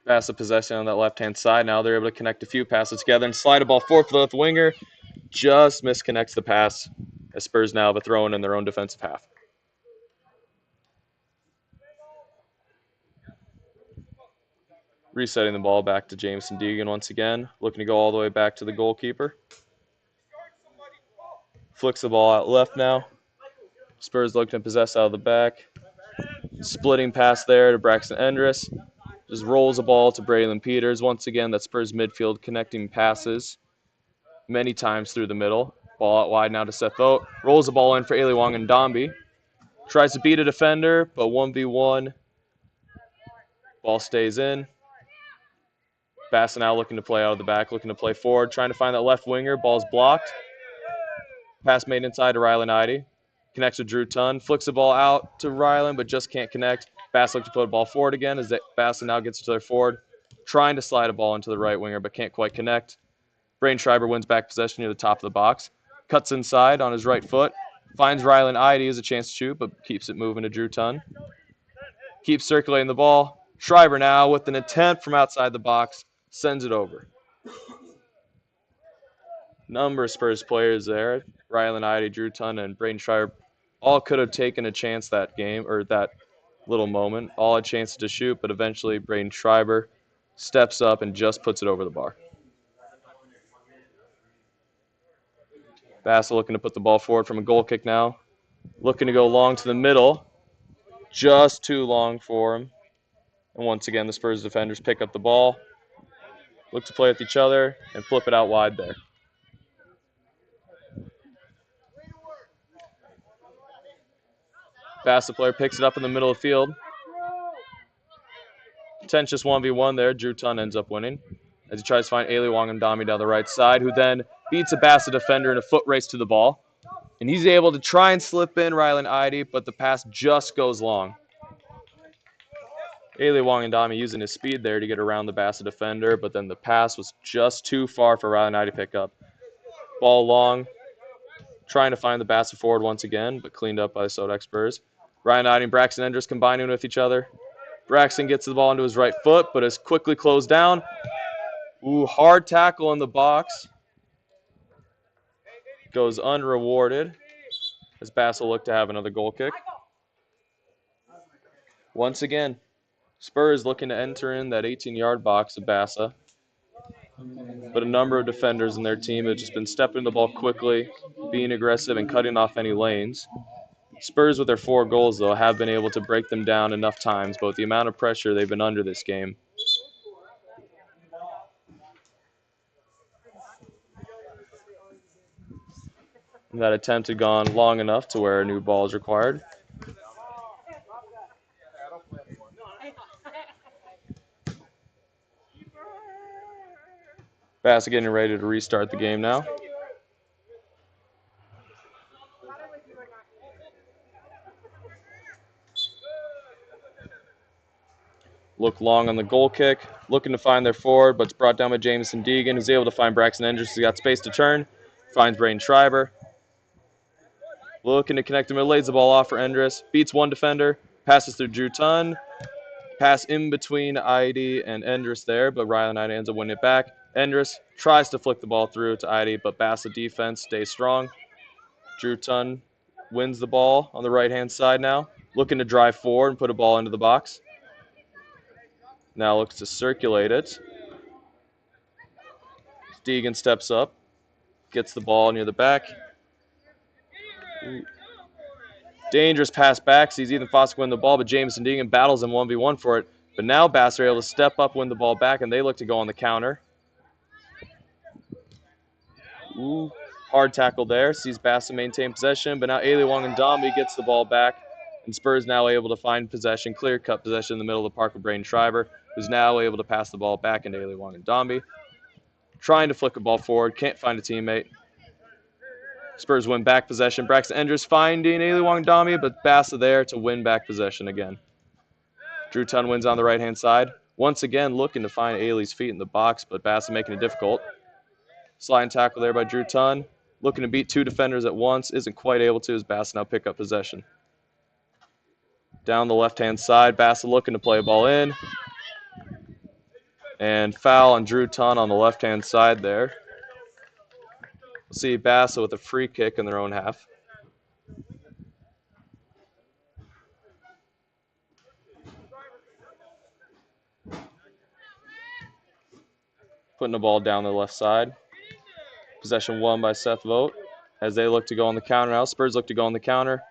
Bassa possession on that left-hand side. Now they're able to connect a few passes together and slide a ball forward for the left winger. Just misconnects the pass as Spurs now have a throw-in in their own defensive half. Resetting the ball back to Jameson Deegan once again. Looking to go all the way back to the goalkeeper. Flicks the ball out left now. Spurs looking to possess out of the back. Splitting pass there to Braxton Endress. Just rolls the ball to Braylon Peters. Once again, that Spurs midfield connecting passes many times through the middle. Ball out wide now to Seth Vogt. Rolls the ball in for Ailey Wong and Domby. Tries to beat a defender, but 1v1. Ball stays in. Bassa now looking to play out of the back, looking to play forward, trying to find that left winger. Ball's blocked. Pass made inside to Rylan Idy. Connects with Drew Tunn. Flicks the ball out to Rylan, but just can't connect. Bassa looks to put a ball forward again as Bassa now gets to their forward. Trying to slide a ball into the right winger, but can't quite connect. Braden Schreiber wins back possession near the top of the box. Cuts inside on his right foot. Finds Rylan Idy as a chance to shoot, but keeps it moving to Drew Tunn. Keeps circulating the ball. Schreiber now with an attempt from outside the box. Sends it over. Number of Spurs players there. Rylan Idy, Drew Tunn, and Braden Schreiber all could have taken a chance that game, or that little moment. All had chances to shoot, but eventually Braden Schreiber steps up and just puts it over the bar. Bassa looking to put the ball forward from a goal kick now. Looking to go long to the middle. Just too long for him. And once again, the Spurs defenders pick up the ball. Look to play with each other and flip it out wide there. Bassa player picks it up in the middle of the field. Contentious 1v1 there. Drew Tun ends up winning as he tries to find Ailey Wangandami down the right side, who then beats a Bassa defender in a foot race to the ball. And he's able to try and slip in Rylan Idy, but the pass just goes long. Ailey Wangandami using his speed there to get around the Bassa defender, but then the pass was just too far for Rylan Idy to pick up. Ball long, trying to find the Bassa forward once again, but cleaned up by the Sodak Spurs. Ryan Idy and Braxton Endress combining with each other. Braxton gets the ball into his right foot, but is quickly closed down. Ooh, hard tackle in the box. Goes unrewarded as Bassa will look to have another goal kick. Once again, Spurs looking to enter in that 18-yard box of Bassa. But a number of defenders in their team have just been stepping the ball quickly, being aggressive, and cutting off any lanes. Spurs, with their 4 goals, though, have been able to break them down enough times, but with the amount of pressure they've been under this game. And that attempt had gone long enough to where a new ball is required. Bassa getting ready to restart the game now. Look long on the goal kick, looking to find their forward, but it's brought down by Jameson Deegan, who's able to find Braxton Endress. He's got space to turn, finds Braden Schreiber. Looking to connect him, lays the ball off for Endress, beats one defender, passes through Drew Tun. Pass in between Idy and Endress there, but Rylan Idy ends up winning it back. Endress tries to flick the ball through to Idy, but Bassa defense stays strong. Drew Tun wins the ball on the right-hand side now, looking to drive forward and put a ball into the box. Now looks to circulate it. Deegan steps up, gets the ball near the back. Ooh. Dangerous pass back, sees Ethan Foster win the ball, but Jameson Deegan battles him 1v1 for it. But now Bassa are able to step up, win the ball back, and they look to go on the counter. Ooh, hard tackle there. Sees Bassa maintain possession, but now Ailey Wangandami gets the ball back, and Spurs now able to find possession, clear-cut possession in the middle of the park with Braden Schreiber, who's now able to pass the ball back into Ailey Wangandami. Trying to flick the ball forward, can't find a teammate. Spurs win back possession. Braxton Endress finding Ailey Wangandami, but Bassa there to win back possession again. Drew Tun wins on the right-hand side. Once again, looking to find Ailey's feet in the box, but Bassa making it difficult. Sliding tackle there by Drew Tun. Looking to beat 2 defenders at once. Isn't quite able to as Bassa now pick up possession. Down the left-hand side, Bassa looking to play a ball in. And foul on Drew Tun on the left-hand side there. We'll see Bassa with a free kick in their own half. Putting the ball down the left side. Possession won by Seth Vogt as they look to go on the counter now. Spurs look to go on the counter.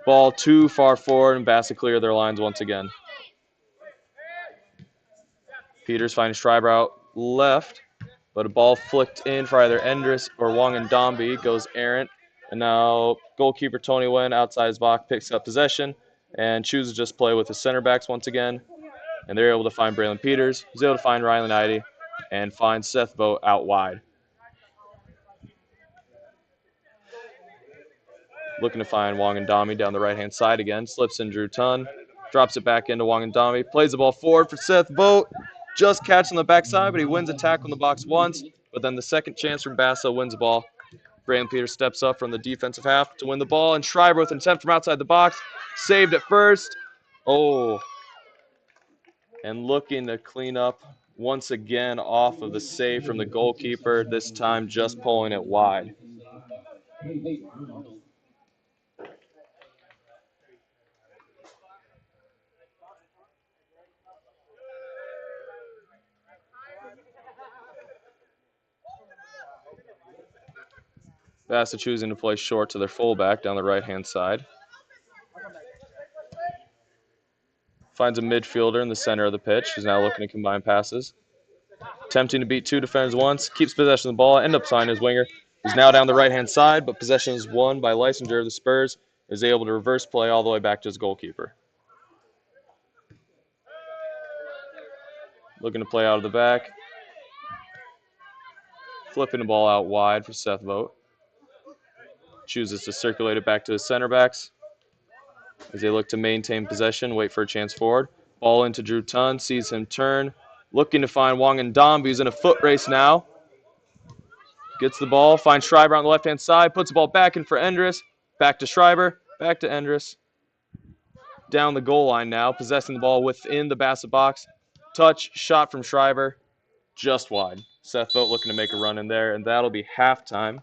Ball too far forward, and Bassa clear their lines once again. Peters finds Schreiber out left, but a ball flicked in for either Endress or Wangandami goes errant. And now goalkeeper Tony Nguyen outside his box picks up possession and chooses to just play with his center backs once again. And they're able to find Braylon Peters, who's able to find Rylan Idy, and find Seth Vogt out wide. Looking to find Wangandami down the right-hand side again. Slips in Drew Tun. Drops it back into Wangandami. Plays the ball forward for Seth Vogt. Just catching the backside, but he wins a tackle in the box once. But then the second chance from Bassa wins the ball. Braylon Peters steps up from the defensive half to win the ball. And Schreiber with an attempt from outside the box. Saved at first. Oh. And looking to clean up once again off of the save from the goalkeeper. This time just pulling it wide. Bassa choosing to play short to their fullback down the right-hand side. Finds a midfielder in the center of the pitch, who's now looking to combine passes. Attempting to beat 2 defenders once, keeps possession of the ball, end up signing his winger, who's now down the right-hand side, but possession is won by Lysinger of the Spurs, is able to reverse play all the way back to his goalkeeper. Looking to play out of the back. Flipping the ball out wide for Seth Vogt. Chooses to circulate it back to his center backs as they look to maintain possession, wait for a chance forward. Ball into Drew Tun, sees him turn. Looking to find Wong Ndambi, who's in a foot race now. Gets the ball, finds Schreiber on the left-hand side, puts the ball back in for Endres. Back to Schreiber, back to Endres. Down the goal line now, possessing the ball within the Bassa box. Touch, shot from Schreiber, just wide. Seth Vogt looking to make a run in there, and that'll be halftime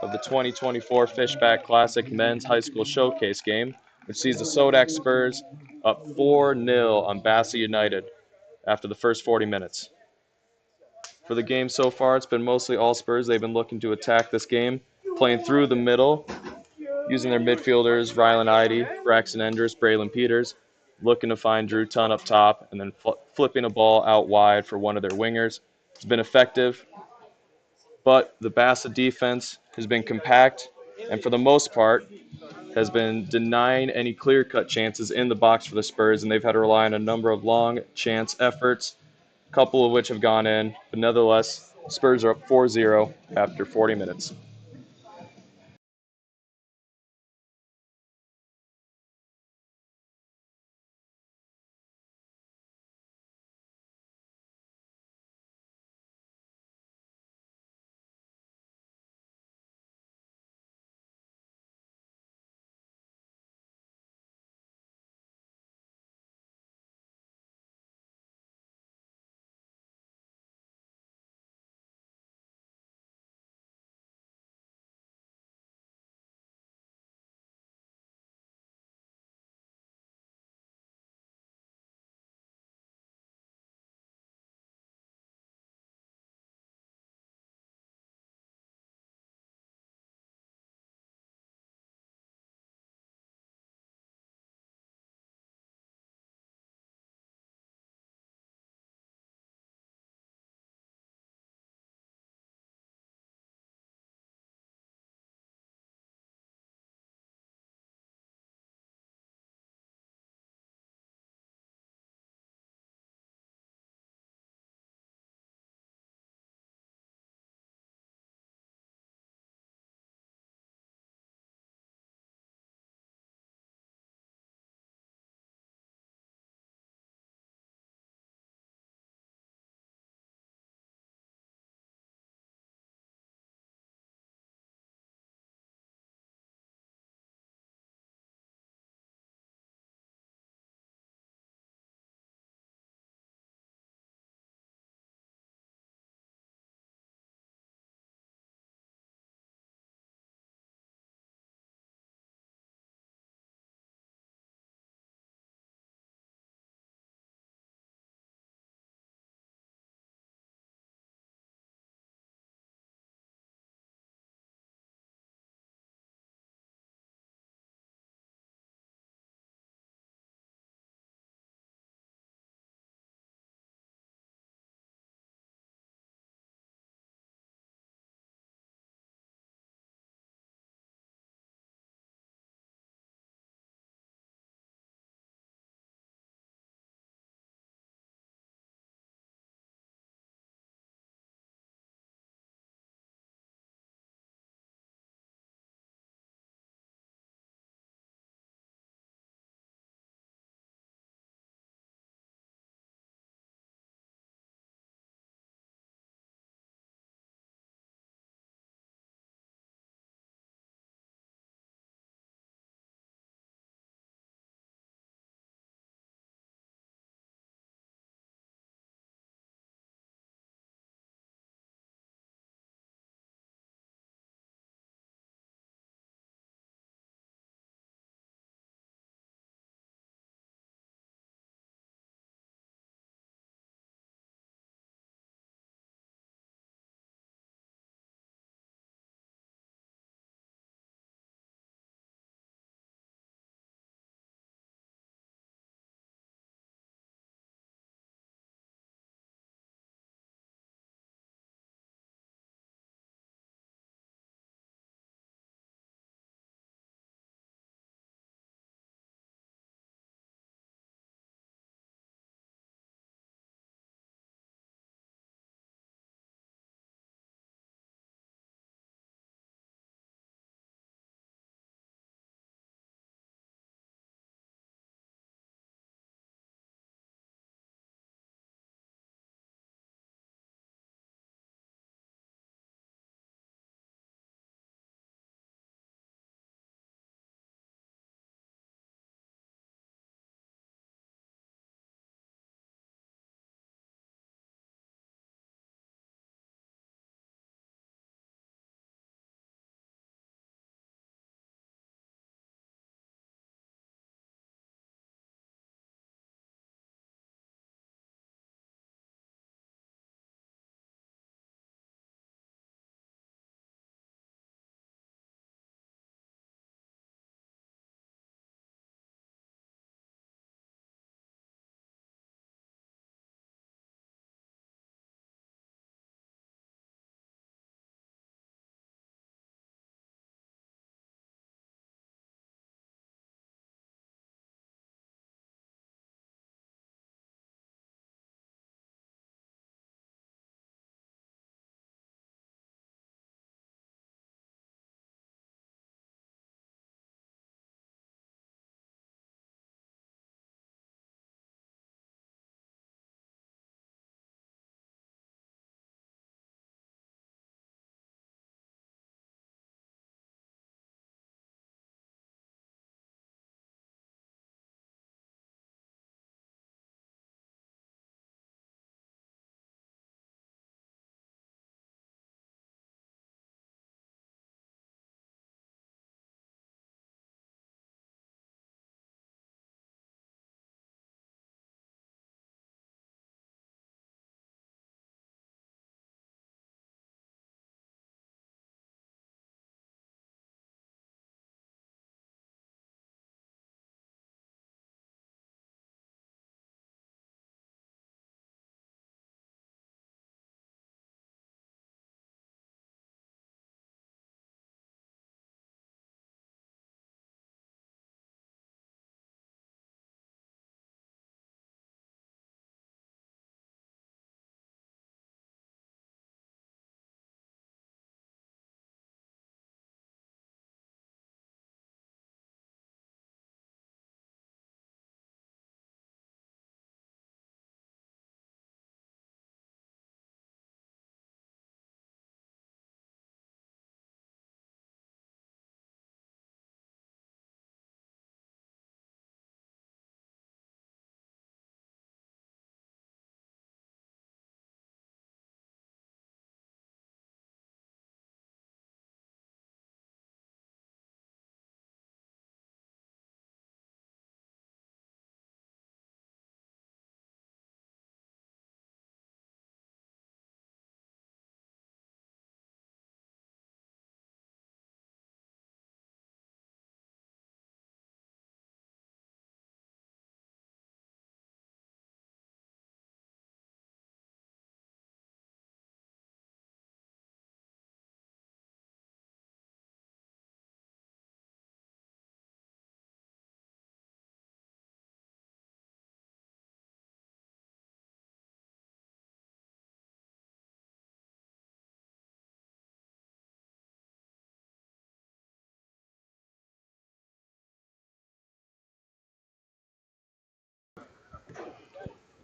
of the 2024 Fishback Classic Men's High School Showcase game, which sees the Sodak Spurs up 4-0 on Bassa United after the first 40 minutes. For the game so far, it's been mostly all Spurs. They've been looking to attack this game, playing through the middle, using their midfielders, Rylan Idy, Braxton Enders, Braylon Peters, looking to find Drew Tun up top, and then flipping a ball out wide for one of their wingers. It's been effective, but the Bassa defense has been compact, and for the most part, has been denying any clear-cut chances in the box for the Spurs, and they've had to rely on a number of long chance efforts, a couple of which have gone in, but nonetheless, Spurs are up 4-0 after 40 minutes.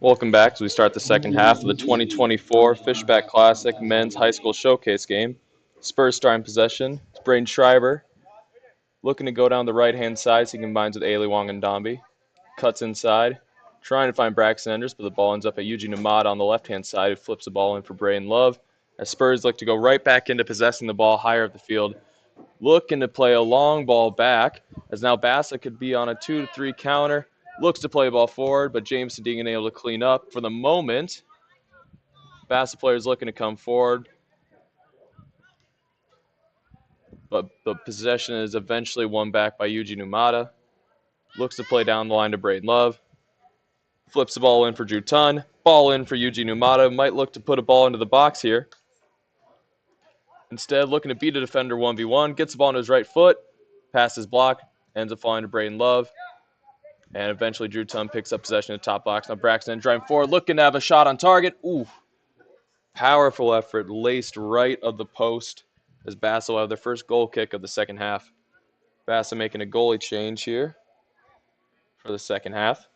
Welcome back as we start the second half of the 2024 Fishback Classic Men's High School Showcase game. Spurs starting possession. It's Braden Schreiber looking to go down the right-hand side so he combines with Ailey Wangandambi. Cuts inside, trying to find Braxton Enders, but the ball ends up at Eugene Ahmad on the left-hand side, who flips the ball in for Braden Love. As Spurs look to go right back into possessing the ball higher up the field, looking to play a long ball back, as now Bassa could be on a 2-3 counter. Looks to play ball forward, but Jameson Deegan able to clean up. For the moment, Bassa players looking to come forward, but the possession is eventually won back by Eugene Umada. Looks to play down the line to Braden Love. Flips the ball in for Drew Tunn. Ball in for Eugene Umada. Might look to put a ball into the box here. Instead, looking to beat a defender 1v1. Gets the ball into his right foot. Passes block. Ends up falling to Braden Love. And eventually Drew Tunn picks up possession of the top box. Now Braxton driving forward, looking to have a shot on target. Ooh. Powerful effort, laced right of the post as Bassa will have their first goal kick of the second half. Bassa making a goalie change here for the second half.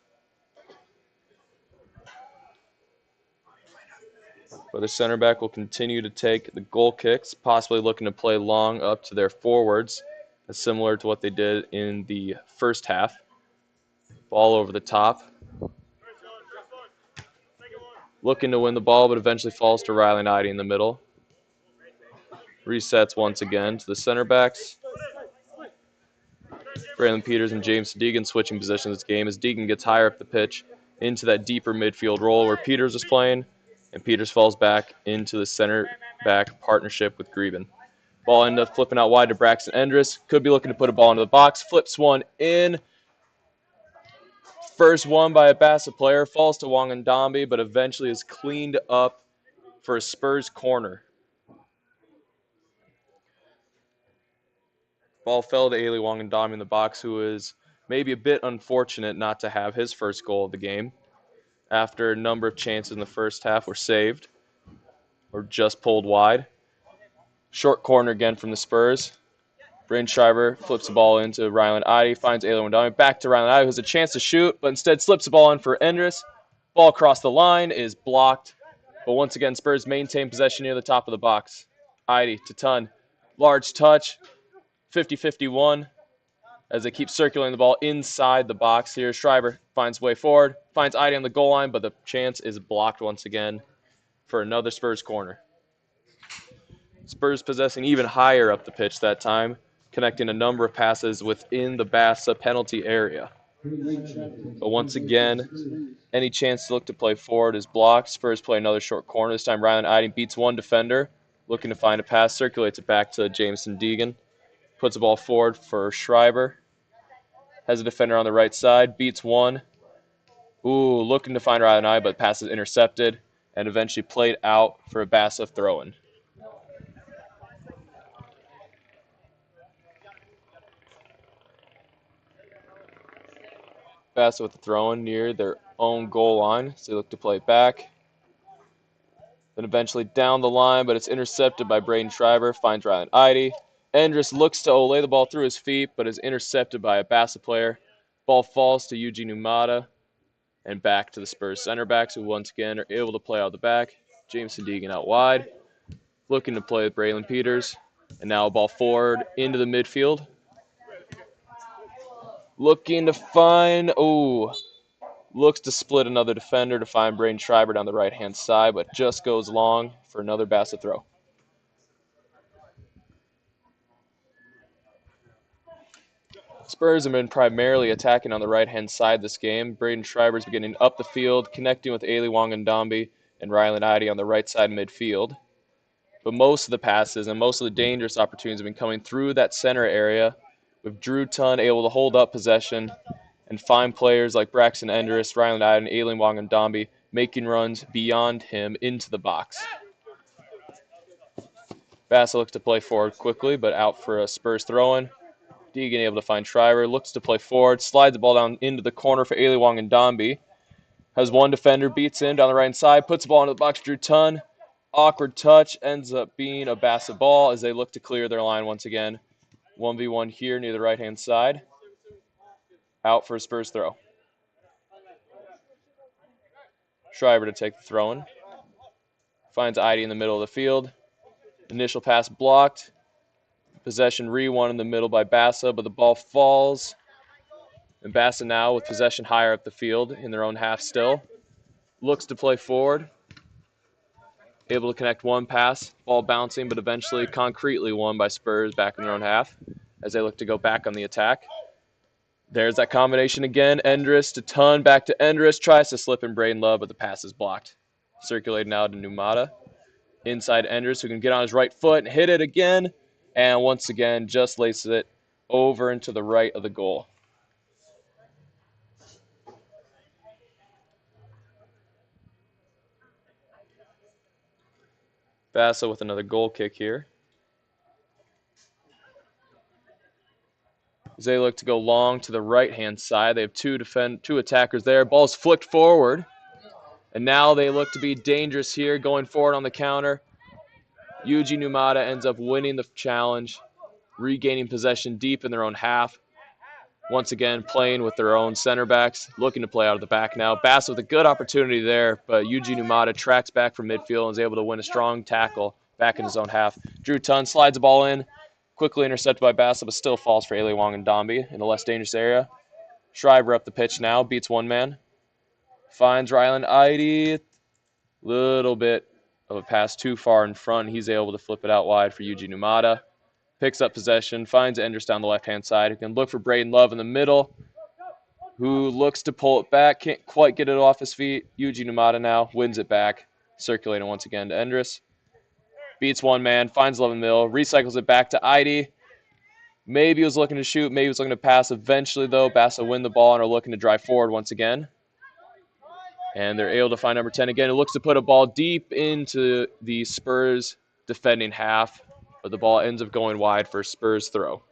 But the center back will continue to take the goal kicks, possibly looking to play long up to their forwards, similar to what they did in the first half. Ball over the top. Looking to win the ball, but eventually falls to Riley Knighty in the middle. Resets once again to the center backs. Braylon Peters and James Deegan switching positions this game as Deegan gets higher up the pitch into that deeper midfield role where Peters is playing, and Peters falls back into the center back partnership with Greben. Ball ended up flipping out wide to Braxton Endress. Could be looking to put a ball into the box. Flips one in. First one by a Bassa player. Falls to Wangandambi, but eventually is cleaned up for a Spurs corner. Ball fell to Ailey Wangandambi in the box, who is maybe a bit unfortunate not to have his first goal of the game, after a number of chances in the first half were saved or just pulled wide. Short corner again from the Spurs. Braden Schreiber flips the ball into Ryland Ide, finds Ailey Wangandambi, back to Ryland Ide, who has a chance to shoot, but instead slips the ball in for Endress. Ball across the line is blocked, but once again Spurs maintain possession near the top of the box. Ide to Tunn. Large touch, 50-51. As they keep circulating the ball inside the box here. Schreiber finds way forward, finds Ide on the goal line, but the chance is blocked once again for another Spurs corner. Spurs possessing even higher up the pitch that time, connecting a number of passes within the Bassa penalty area. But once again, any chance to look to play forward is blocked. Spurs play another short corner. This time Ryland Ide beats one defender, looking to find a pass, circulates it back to Jameson Deegan. Puts the ball forward for Schreiber. Has a defender on the right side, beats one. Ooh, looking to find Ryland Ide, but pass is intercepted and eventually played out for a Bassa throw-in. Bassa with the throw-in near their own goal line, so they look to play it back. Then eventually down the line, but it's intercepted by Braden Schreiber, finds Ryland Ide. Endress looks to lay the ball through his feet, but is intercepted by a Bassa player. Ball falls to Eugene Umada and back to the Spurs center backs, who once again are able to play out the back. Jameson Deegan out wide, looking to play with Braylon Peters. And now a ball forward into the midfield. Looking to find, looks to split another defender to find Braden Schreiber down the right-hand side, but just goes long for another Bassa throw. Spurs have been primarily attacking on the right-hand side this game. Braden Schreiber's beginning up the field, connecting with Ailey Wangandambi and Ryland Ide on the right side midfield. But most of the passes and most of the dangerous opportunities have been coming through that center area, with Drew Tunn able to hold up possession and find players like Braxton Endress, Ryland Ide, and Ailey Wangandambi making runs beyond him into the box. Bassa looks to play forward quickly, but out for a Spurs throw-in. Deegan able to find Schreiber, looks to play forward, slides the ball down into the corner for Ailey Wangandambi. Has one defender, beats in down the right side, puts the ball into the box, Drew Tunn. Awkward touch, ends up being a Bassa ball as they look to clear their line once again. 1v1 here near the right-hand side. Out for a Spurs throw. Schreiber to take the throw in. Finds Idy in the middle of the field. Initial pass blocked. Possession re-won in the middle by Bassa, but the ball falls. And Bassa now with possession higher up the field in their own half still. Looks to play forward. Able to connect one pass, ball bouncing, but eventually concretely won by Spurs back in their own half as they look to go back on the attack. There's that combination again. Endress to Tun, back to Endress. Tries to slip in Braden Love, but the pass is blocked. Circulating now to Numata. Inside Endress, who can get on his right foot and hit it again. And once again, just laces it over into the right of the goal. Bassa with another goal kick here. As they look to go long to the right-hand side. They have two attackers there. Ball's flicked forward. And now they look to be dangerous here, going forward on the counter. Yuji Numata ends up winning the challenge, regaining possession deep in their own half. Once again, playing with their own center backs, looking to play out of the back now. Bassa with a good opportunity there, but Yuji Numata tracks back from midfield and is able to win a strong tackle back in his own half. Drew Tun slides the ball in, quickly intercepted by Bassa, but still falls for Eli Wong and Domby in a less dangerous area. Schreiber up the pitch now, beats one man. Finds Ryland Idy. Little bit of a pass too far in front. He's able to flip it out wide for Yuji Numata. Picks up possession, finds Endress down the left-hand side. He can look for Braden Love in the middle, who looks to pull it back. Can't quite get it off his feet. Yuji Numata now wins it back, circulating once again to Endress. Beats one man, finds Love in the middle, recycles it back to Idy. Maybe he was looking to shoot, maybe he was looking to pass. Eventually, though, Bassa win the ball and are looking to drive forward once again. And they're able to find number 10 again. It looks to put a ball deep into the Spurs defending half, but the ball ends up going wide for Spurs throw.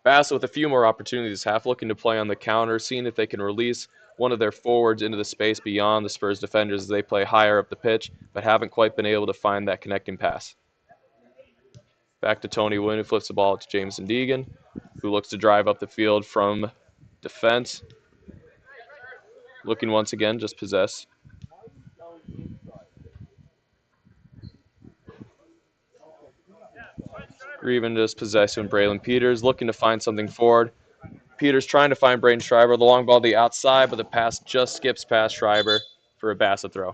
Bassa with a few more opportunities this half, looking to play on the counter, seeing if they can release one of their forwards into the space beyond the Spurs defenders as they play higher up the pitch, but haven't quite been able to find that connecting pass. Back to Tony Wynn, who flips the ball to Jameson Deegan, who looks to drive up the field from defense. Looking once again, just possess. Or even just possessing Braylon Peters, looking to find something forward. Peters trying to find Braden Schreiber. The long ball to the outside, but the pass just skips past Schreiber for a Bassa throw.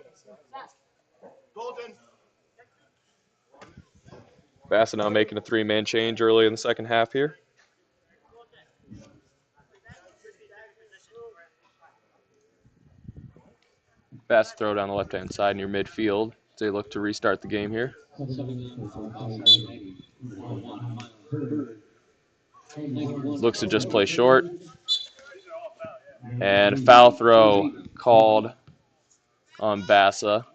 Bassa now making a three-man change early in the second half here. Bassa throw down the left-hand side near midfield as they look to restart the game here. Looks to just play short. And a foul throw called on Bassa.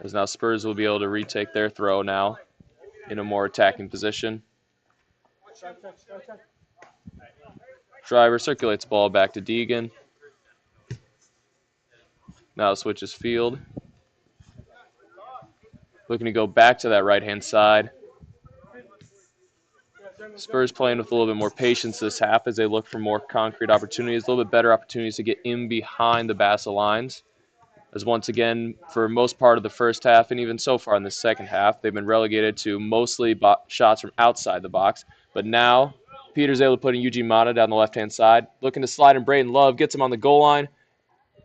As now Spurs will be able to retake their throw now in a more attacking position. Schreiber circulates the ball back to Deegan. Now switches field. Looking to go back to that right-hand side. Spurs playing with a little bit more patience this half as they look for more concrete opportunities, a little bit better opportunities to get in behind the Bassa lines. As once again, for most part of the first half and even so far in the second half, they've been relegated to mostly shots from outside the box. But now, Peters able to put in Yuji Mata down the left-hand side, looking to slide in Braden Love, gets him on the goal line.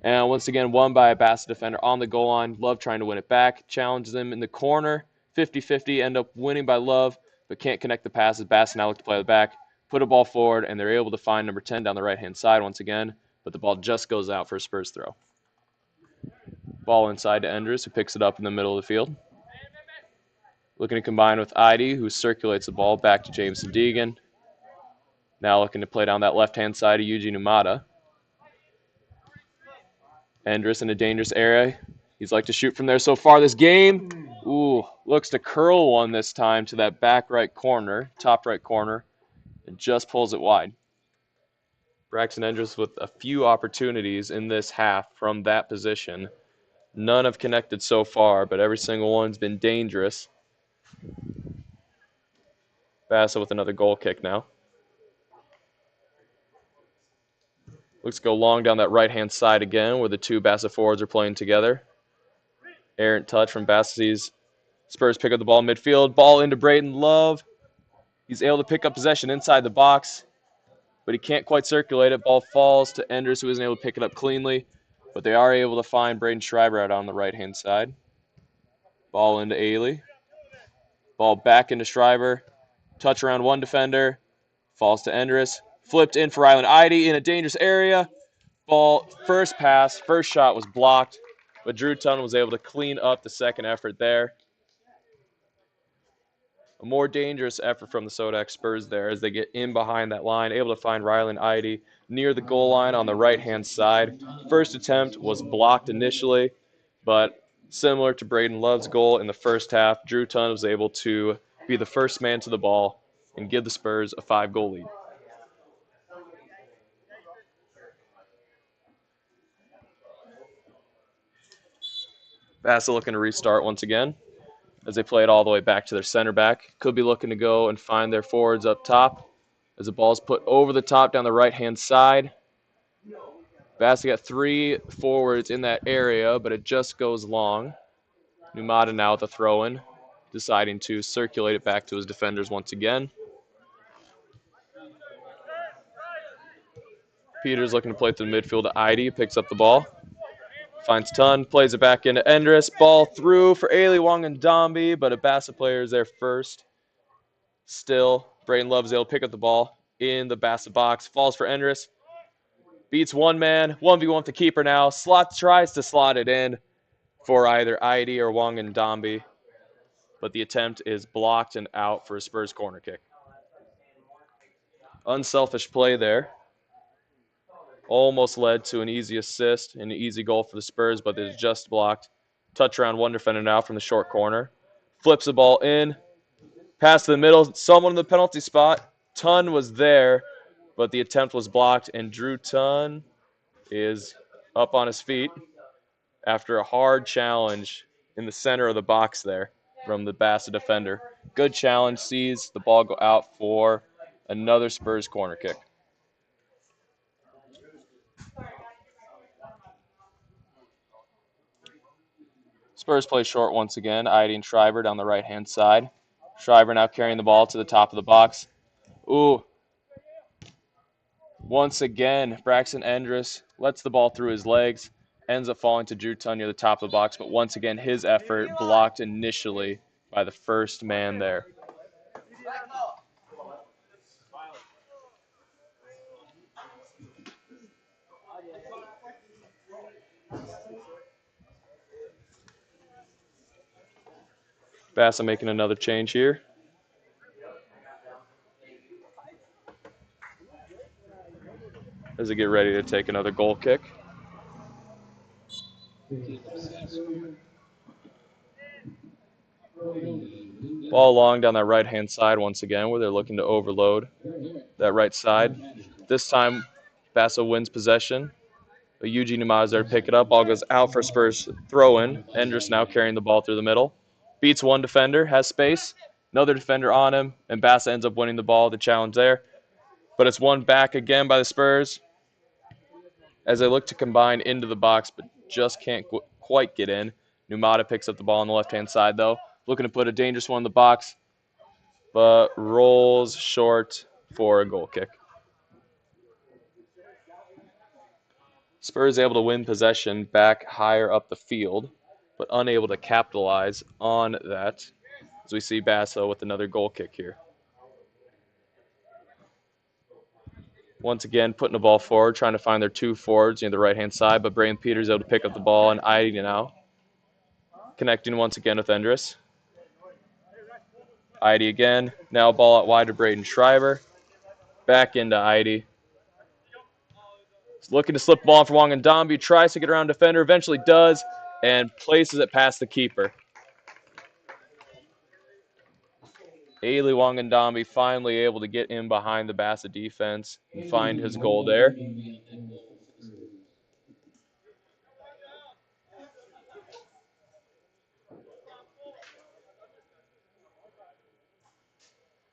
And once again, won by a Bassa defender on the goal line. Love trying to win it back, challenges him in the corner, 50-50, end up winning by Love, but can't connect the passes. Bassa now look to play the back, put a ball forward, and they're able to find number 10 down the right-hand side once again, but the ball just goes out for a Spurs throw. Ball inside to Endress, who picks it up in the middle of the field. Looking to combine with Idy, who circulates the ball back to Jameson Deegan. Now looking to play down that left-hand side to Yuji Numata. Endress in a dangerous area. He's like to shoot from there so far this game. Ooh, looks to curl one this time to that back right corner, top right corner, and just pulls it wide. Braxton Endress with a few opportunities in this half from that position. None have connected so far, but every single one's been dangerous. Bassa with another goal kick now. Looks to go long down that right-hand side again where the two Bassa forwards are playing together. Errant touch from Bassa's. Spurs pick up the ball in midfield. Ball into Braden Love. He's able to pick up possession inside the box, but he can't quite circulate it. Ball falls to Enders, who isn't able to pick it up cleanly, but they are able to find Braden Schreiber out on the right-hand side. Ball into Ailey. Ball back into Schreiber. Touch around one defender. Falls to Enders. Flipped in for Ryland Idy in a dangerous area. Ball, first pass, first shot was blocked, but Drew Tunn was able to clean up the second effort there. A more dangerous effort from the Sodak Spurs there as they get in behind that line, able to find Ryland Idy near the goal line on the right-hand side. First attempt was blocked initially, but similar to Braden Love's goal in the first half, Drew Tunn was able to be the first man to the ball and give the Spurs a 5-goal lead. Bassa looking to restart once again as they play it all the way back to their center back. Could be looking to go and find their forwards up top as the ball's put over the top down the right-hand side. Bassa got 3 forwards in that area, but it just goes long. Numata now with the throw-in, deciding to circulate it back to his defenders once again. Peters looking to play to the midfield to Idy, picks up the ball. Finds Tunn, plays it back into Endress. Ball through for Ailey Wong and Domby, but a Bassa player is there first. Still, Braden Love is able to pick up the ball in the Bassa box. Falls for Endress. Beats one man. 1v1 with the keeper now. Tries to slot it in for either Idy or Wong and Domby, but the attempt is blocked and out for a Spurs corner kick. Unselfish play there. Almost led to an easy assist and an easy goal for the Spurs, but it is just blocked. Touch around one defender now from the short corner. Flips the ball in. Pass to the middle. Someone in the penalty spot. Tunn was there, but the attempt was blocked, and Drew Tunn is up on his feet after a hard challenge in the center of the box there from the Bassa defender. Good challenge, sees the ball go out for another Spurs corner kick. Spurs play short once again, eyeing Schreiber down the right-hand side. Schreiber now carrying the ball to the top of the box. Ooh. Once again, Braxton Endress lets the ball through his legs, ends up falling to Drew Tunn near the top of the box, but once again, his effort blocked initially by the first man there. Bassa making another change here. As they get ready to take another goal kick. Ball long down that right-hand side once again where they're looking to overload that right side. This time, Bassa wins possession. But Eugene Numaz there to pick it up. Ball goes out for Spurs throw-in. Endress now carrying the ball through the middle. Beats one defender, has space. Another defender on him, and Bassa ends up winning the ball, the challenge there. But it's won back again by the Spurs as they look to combine into the box, but just can't quite get in. Numata picks up the ball on the left-hand side, though. Looking to put a dangerous one in the box, but rolls short for a goal kick. Spurs able to win possession back higher up the field, but unable to capitalize on that as we see Bassa with another goal kick here. Once again, putting the ball forward, trying to find their 2 forwards near the right-hand side, but Braden Peters able to pick up the ball, and Idy now connecting once again with Endress. Idy again, now ball out wide to Braden Schreiber. Back into Idy. He's looking to slip the ball for Wong and Domby, tries to get around defender, eventually does, and places it past the keeper. Ailey Wong and Domby finally able to get in behind the Bassa defense and find his goal there.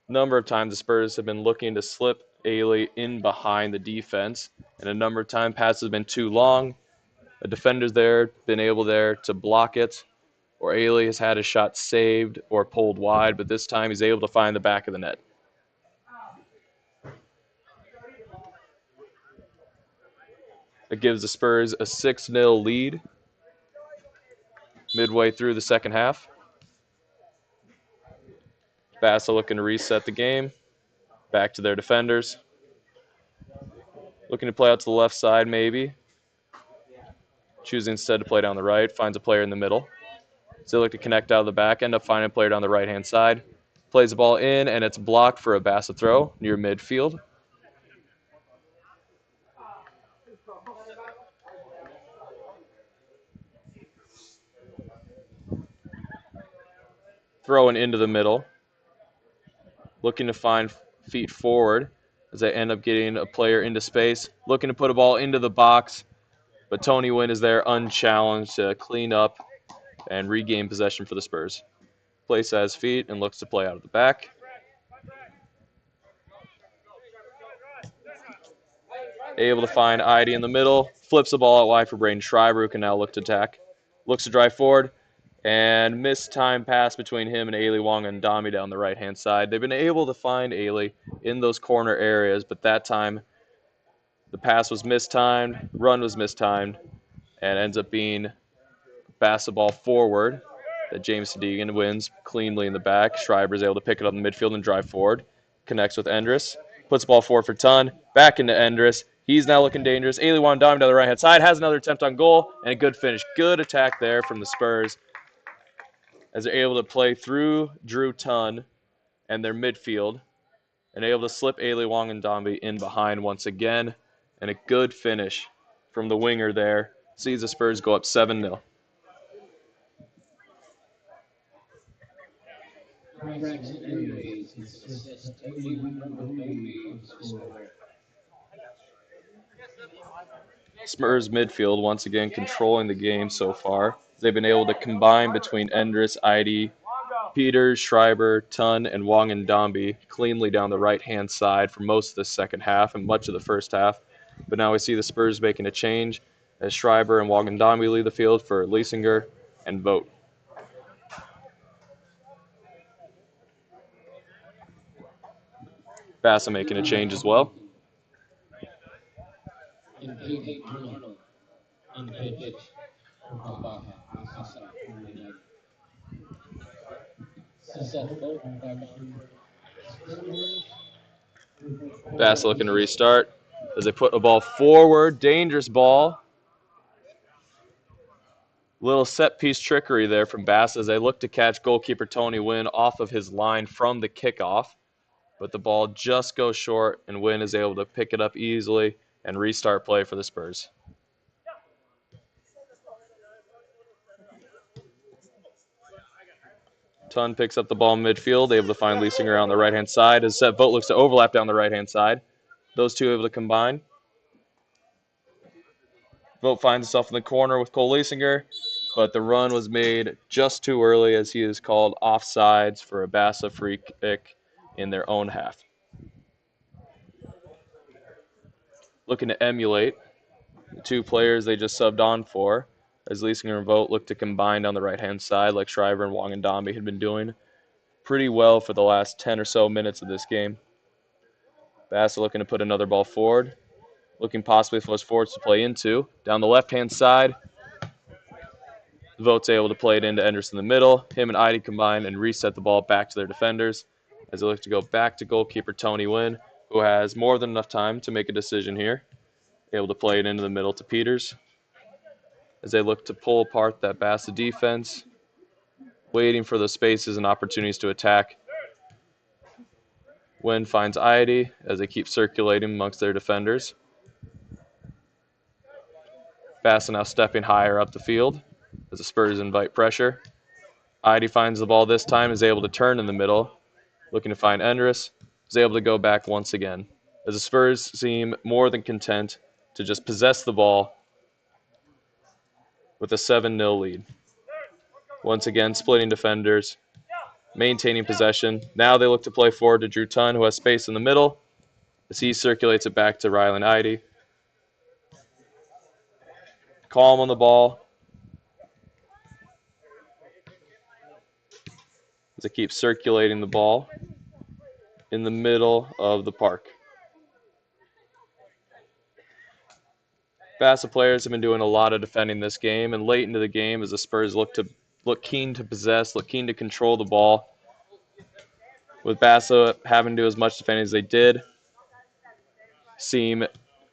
Number of times the Spurs have been looking to slip Ailey in behind the defense, and a number of times passes have been too long. A defender's there, been able there to block it, or Ailey has had a shot saved or pulled wide, but this time he's able to find the back of the net. It gives the Spurs a 6-0 lead midway through the second half. Bassa looking to reset the game. Back to their defenders. Looking to play out to the left side maybe. Choosing instead to play down the right. Finds a player in the middle. So they look to connect out of the back. End up finding a player down the right-hand side. Plays the ball in, and it's blocked for a Bassa throw near midfield. Throwing into the middle. Looking to find feet forward as they end up getting a player into space. Looking to put a ball into the box, but Tony Wynn is there unchallenged to clean up and regain possession for the Spurs. Plays has feet and looks to play out of the back. Able to find ID in the middle. Flips the ball out wide for Braden Schreiber, who can now look to attack. Looks to drive forward. And missed time pass between him and Ailey Wong and Dami down the right-hand side. They've been able to find Ailey in those corner areas, but that time the pass was mistimed, run was mistimed, and ends up being basketball forward that James Sedegan wins cleanly in the back. Schreiber's able to pick it up in the midfield and drive forward. Connects with Endress. Puts the ball forward for Tun. Back into Endress. He's now looking dangerous. Ailey Wong Dami down the right-hand side. Has another attempt on goal, and a good finish. Good attack there from the Spurs as they're able to play through Drew Tun and their midfield and able to slip Ailey Wong and Dami in behind once again. And a good finish from the winger there. Sees the Spurs go up 7-0. Spurs midfield once again controlling the game so far. They've been able to combine between Endress, ID, Peters, Schreiber, Tun, and Wong and Domby cleanly down the right-hand side for most of the second half and much of the first half. But now we see the Spurs making a change as Schreiber and Wong and Domby leave the field for Leisinger and Vogt. Bassa making a change as well. Bassa looking to restart as they put a ball forward. Dangerous ball. Little set-piece trickery there from Bassa as they look to catch goalkeeper Tony Wynn off of his line from the kickoff. But the ball just goes short, and Wynn is able to pick it up easily and restart play for the Spurs. Tun picks up the ball in midfield, able to find Leisinger on the right-hand side. As Seth Vogt looks to overlap down the right-hand side. Those two able to combine. Vogt finds himself in the corner with Cole Leisinger, but the run was made just too early as he is called offsides for a Bassa free kick in their own half. Looking to emulate the two players they just subbed on for, as Leisinger and Vogt look to combine down the right-hand side like Schreiber and Wong and Domby had been doing pretty well for the last 10 or so minutes of this game. Bassa looking to put another ball forward, looking possibly for those forwards to play into. Down the left-hand side, Vogt's able to play it into Endress in the middle. Him and Eide combine and reset the ball back to their defenders as they look to go back to goalkeeper Tony Wynn, who has more than enough time to make a decision here. Able to play it into the middle to Peters as they look to pull apart that Bassa defense, waiting for the spaces and opportunities to attack. Wynn finds Eide as they keep circulating amongst their defenders. Bassa now stepping higher up the field as the Spurs invite pressure. Eide finds the ball this time, is able to turn in the middle, looking to find Endress, is able to go back once again. As the Spurs seem more than content to just possess the ball with a 7-0 lead. Once again, splitting defenders, maintaining possession. Now they look to play forward to Drew Tun, who has space in the middle. as he circulates it back to Rylan Idy. Calm on the ball as it keeps circulating the ball in the middle of the park. Bassa players have been doing a lot of defending this game, and late into the game as the Spurs look keen to possess, look keen to control the ball. With Bassa having to do as much defending as they did, seem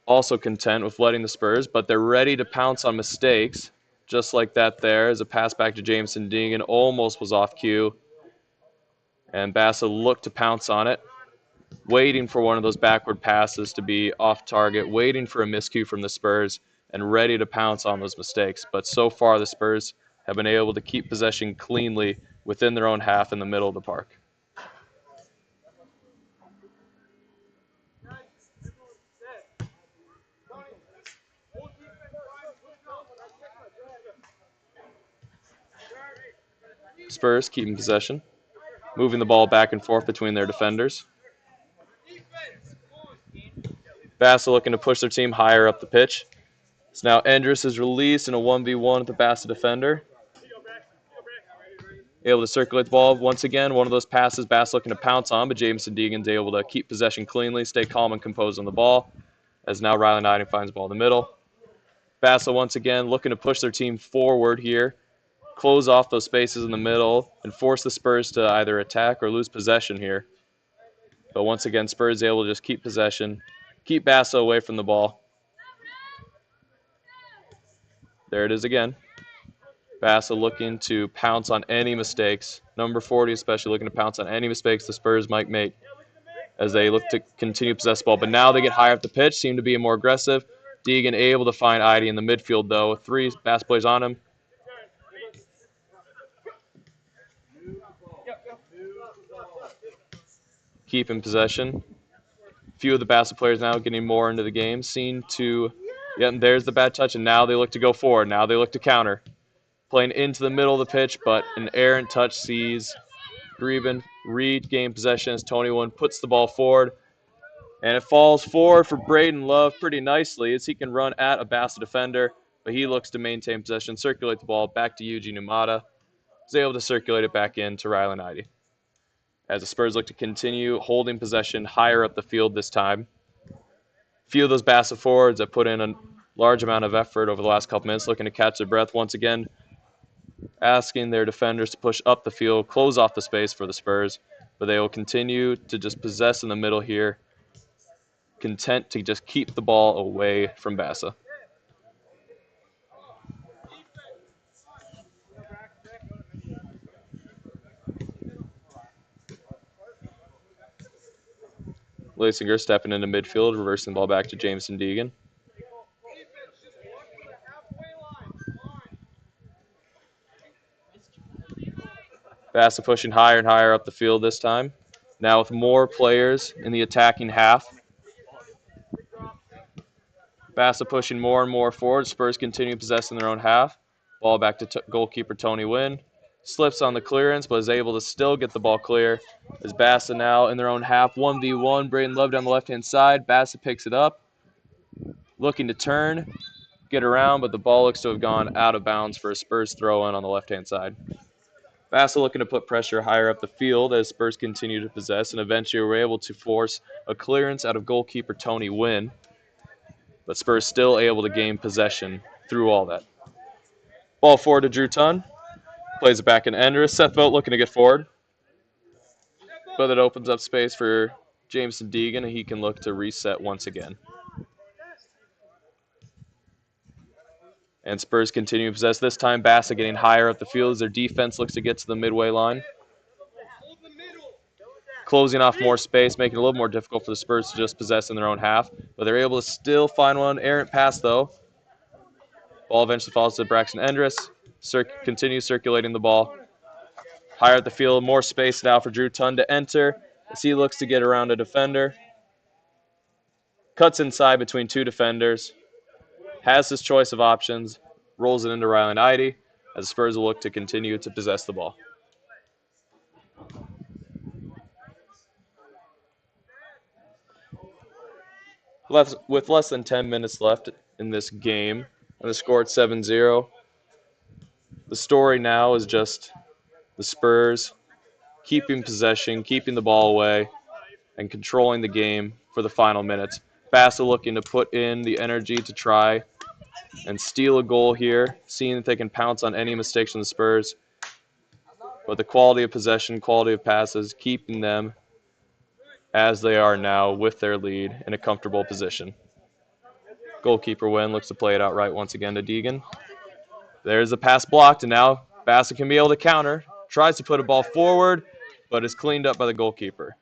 also content with letting the Spurs, but they're ready to pounce on mistakes. Just like that there, as a pass back to Jameson Deegan almost was off cue, and Bassa looked to pounce on it, waiting for one of those backward passes to be off target, waiting for a miscue from the Spurs, and ready to pounce on those mistakes. But so far, the Spurs have been able to keep possession cleanly within their own half in the middle of the park. Spurs keeping possession, moving the ball back and forth between their defenders. Bassa looking to push their team higher up the pitch. So now Endress is released in a 1v1 with the Bassa defender. Able to circulate the ball once again. One of those passes Bassa looking to pounce on, but Jameson Deegan's able to keep possession cleanly, stay calm and composed on the ball, as now Rylan Idy finds the ball in the middle. Bassa once again looking to push their team forward here, close off those spaces in the middle, and force the Spurs to either attack or lose possession here. But once again, Spurs able to just keep possession, keep Bassa away from the ball. There it is again. Bassa looking to pounce on any mistakes. Number 40 especially looking to pounce on any mistakes the Spurs might make as they look to continue to possess the ball. But now they get higher up the pitch, seem to be more aggressive. Deegan able to find Idy in the midfield, though. 3 Bassa players on him. Keep in possession. Few of the Bassa players now getting more into the game. And there's the bad touch, and now they look to go forward. Now they look to counter. Playing into the middle of the pitch, but an errant touch sees Greben regain possession as Tony One puts the ball forward. And it falls forward for Braden Love pretty nicely as he can run at a Bassa defender, but he looks to maintain possession, circulate the ball back to Eugene Umada. He's able to circulate it back in to Rylan Idy. As the Spurs look to continue holding possession higher up the field this time. A few of those Bassa forwards have put in a large amount of effort over the last couple minutes, looking to catch their breath once again, asking their defenders to push up the field, close off the space for the Spurs, but they will continue to just possess in the middle here, content to just keep the ball away from Bassa. Lasinger stepping into midfield, reversing the ball back to Jameson Deegan. Bassa pushing higher and higher up the field this time. Now with more players in the attacking half. Bassa pushing more and more forward. Spurs continue possessing their own half. Ball back to goalkeeper Tony Wynn. Slips on the clearance, but is able to still get the ball clear. As Bassa now in their own half, 1v1. Braden Love down the left-hand side. Bassa picks it up. Looking to turn, get around, but the ball looks to have gone out of bounds for a Spurs throw-in on the left-hand side. Bassa looking to put pressure higher up the field as Spurs continue to possess, and eventually were able to force a clearance out of goalkeeper Tony Wynn. But Spurs still able to gain possession through all that. Ball forward to Drew Tunn. Plays it back in Endress. Seth Vogt looking to get forward. But it opens up space for Jameson Deegan, and he can look to reset once again. And Spurs continue to possess. This time, Bassa getting higher up the field as their defense looks to get to the midway line. Closing off more space, making it a little more difficult for the Spurs to just possess in their own half. But they're able to still find one. Errant pass, though. Ball eventually falls to Braxton Endress. Continues circulating the ball. Higher at the field, more space now for Drew Tunn to enter as he looks to get around a defender. Cuts inside between 2 defenders. Has his choice of options. Rolls it into Rylan Idy as the Spurs will look to continue to possess the ball. With less than 10 minutes left in this game, and the score at 7-0, the story now is just the Spurs keeping possession, keeping the ball away, and controlling the game for the final minutes. Bassa looking to put in the energy to try and steal a goal here, seeing that they can pounce on any mistakes from the Spurs. But the quality of possession, quality of passes, keeping them as they are now with their lead in a comfortable position. Goalkeeper Wynn looks to play it outright once again to Deegan. There's a pass blocked, and now Bassa can be able to counter. Tries to put a ball forward, but is cleaned up by the goalkeeper.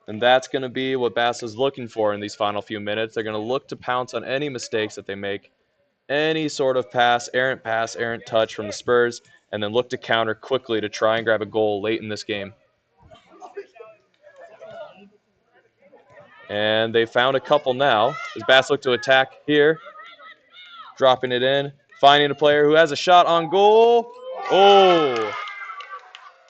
And that's going to be what Bassa's looking for in these final few minutes. They're going to look to pounce on any mistakes that they make, any sort of pass, errant touch from the Spurs, and then look to counter quickly to try and grab a goal late in this game. And they found a couple now as Bassa look to attack here, dropping it in, finding a player who has a shot on goal. Oh!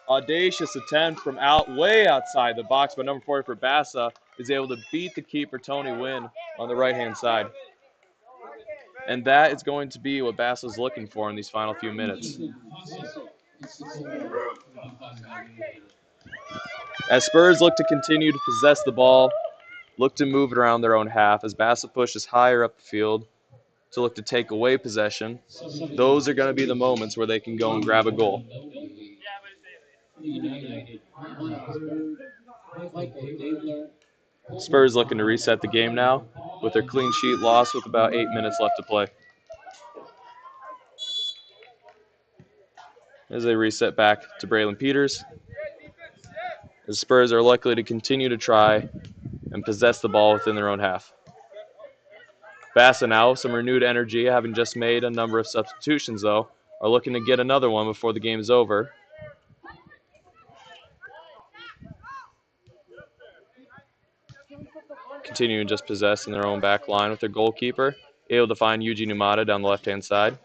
Audacious attempt from way outside the box, but number 40 for Bassa is able to beat the keeper, Tony Wynn, on the right-hand side. And that is going to be what Bassa's looking for in these final few minutes. As Spurs look to continue to possess the ball, look to move it around their own half, as Bassa pushes higher up the field to look to take away possession, those are going to be the moments where they can go and grab a goal. Spurs looking to reset the game now with their clean sheet loss with about 8 minutes left to play. As they reset back to Braylon Peters, the Spurs are likely to continue to try and possess the ball within their own half. Bassa now, some renewed energy, having just made a number of substitutions though, are looking to get another one before the game is over. Continuing just possessing their own back line with their goalkeeper, able to find Yuji Numata down the left-hand side.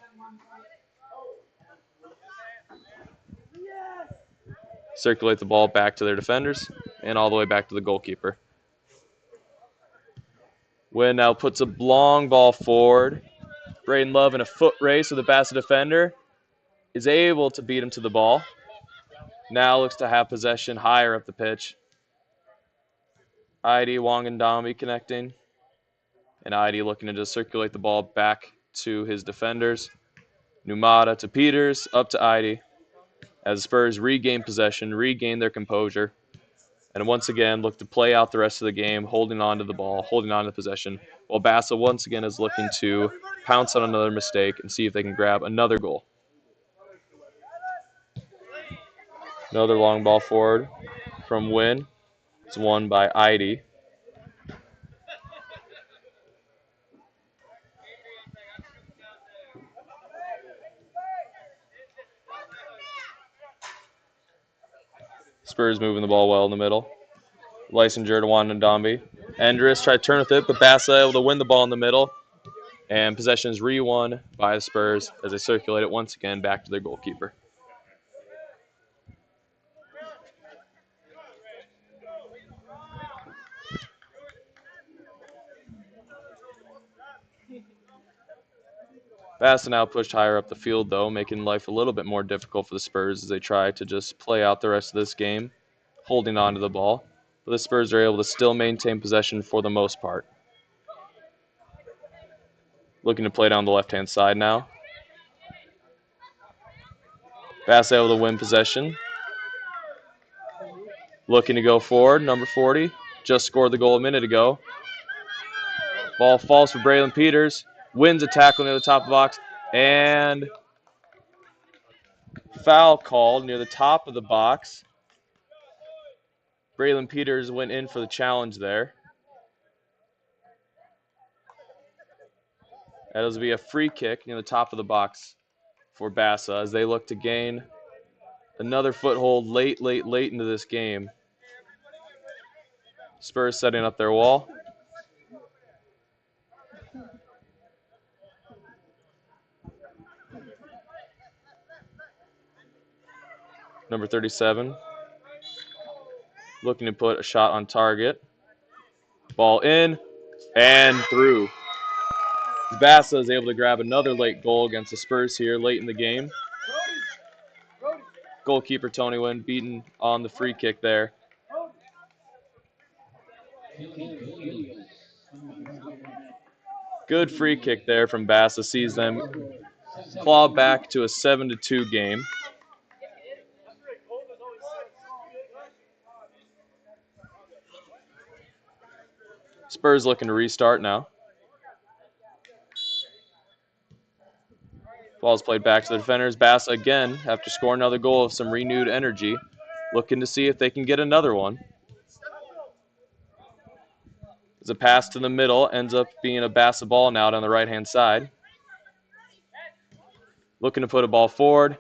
Circulate the ball back to their defenders and all the way back to the goalkeeper. Wynn now puts a long ball forward. Braden Love in a foot race with the Bassa defender is able to beat him to the ball. Now looks to have possession higher up the pitch. ID Wangandami connecting. And ID looking to just circulate the ball back to his defenders. Numata to Peters, up to ID. As the Spurs regain possession, regain their composure, and once again look to play out the rest of the game, holding on to the ball, holding on to possession, while Bassa once again is looking to pounce on another mistake and see if they can grab another goal. Another long ball forward from Wynn. It's won by ID. Spurs moving the ball well in the middle. Lysinger to Wandandambi. Andrus tried to turn with it, but Bassa able to win the ball in the middle. And possession is re-won by the Spurs as they circulate it once again back to their goalkeeper. Bassa now pushed higher up the field, though, making life a little bit more difficult for the Spurs as they try to just play out the rest of this game, holding on to the ball. But the Spurs are able to still maintain possession for the most part. Looking to play down the left-hand side now. Bassa able to win possession. Looking to go forward, number 40. Just scored the goal a minute ago. Ball falls for Braylon Peters. Wins a tackle near the top of the box. And foul called near the top of the box. Braylon Peters went in for the challenge there. That'll be a free kick near the top of the box for Bassa as they look to gain another foothold late into this game. Spurs setting up their wall. Number 37 looking to put a shot on target. Ball in. And through. Bassa is able to grab another late goal against the Spurs here late in the game. Goalkeeper Tony Wynn beaten on the free kick there. Good free kick there from Bassa, sees them claw back to a 7-2 game. Spurs looking to restart now. Ball's played back to the defenders. Bassa again, after scoring another goal of some renewed energy, looking to see if they can get another one. As a pass to the middle, ends up being a Bassa ball now down the right-hand side. Looking to put a ball forward,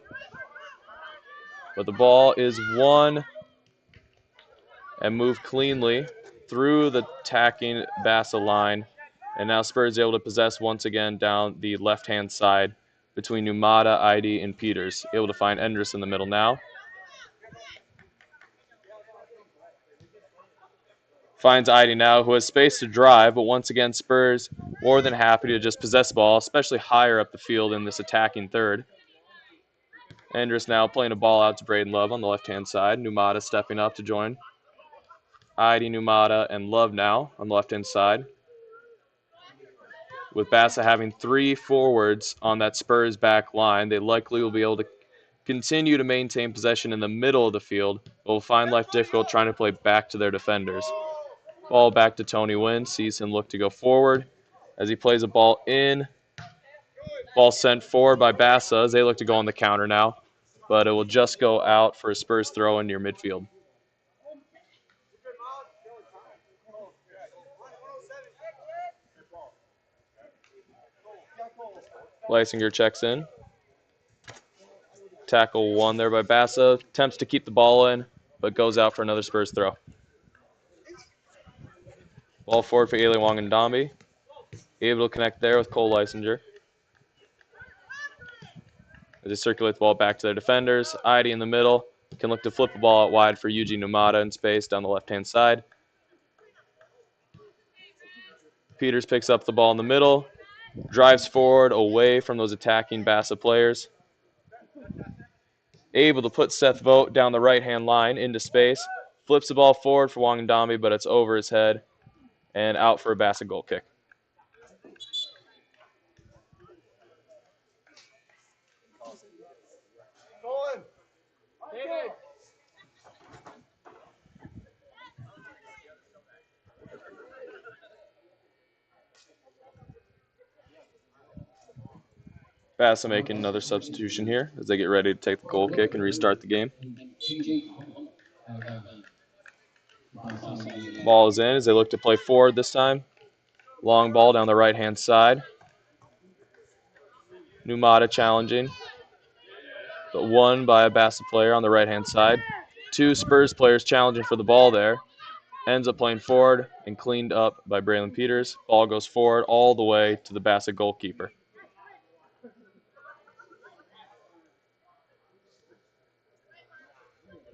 but the ball is won and moved cleanly through the attacking Bassa line. And now Spurs able to possess once again down the left-hand side between Numata, ID, and Peters. Able to find Endress in the middle now. Finds ID now, who has space to drive, but once again Spurs more than happy to just possess the ball, especially higher up the field in this attacking third. Endress now playing a ball out to Braden Love on the left-hand side. Numata stepping up to join. ID, Numata, and Love now on the left-hand side. With Bassa having 3 forwards on that Spurs back line, they likely will be able to continue to maintain possession in the middle of the field, but will find life difficult trying to play back to their defenders. Ball back to Tony Wynn, sees him look to go forward as he plays a ball in. Ball sent forward by Bassa as they look to go on the counter now, but it will just go out for a Spurs throw in near midfield. Leisinger checks in. Tackle 1 there by Bassa. Attempts to keep the ball in, but goes out for another Spurs throw. Ball forward for Eli Wangandambi. Able to connect there with Cole Leisinger. As they circulate the ball back to their defenders. ID in the middle. Can look to flip the ball out wide for Yuji Numata in space down the left-hand side. Peters picks up the ball in the middle. Drives forward away from those attacking Bassa players. Able to put Seth Vogt down the right-hand line into space. Flips the ball forward for Wangandambi, but it's over his head and out for a Bassa goal kick. Bassa making another substitution here as they get ready to take the goal kick and restart the game. Ball is in as they look to play forward this time. Long ball down the right-hand side. Numata challenging, but won by a Bassa player on the right-hand side. 2 Spurs players challenging for the ball there. Ends up playing forward and cleaned up by Braylon Peters. Ball goes forward all the way to the Bassa goalkeeper.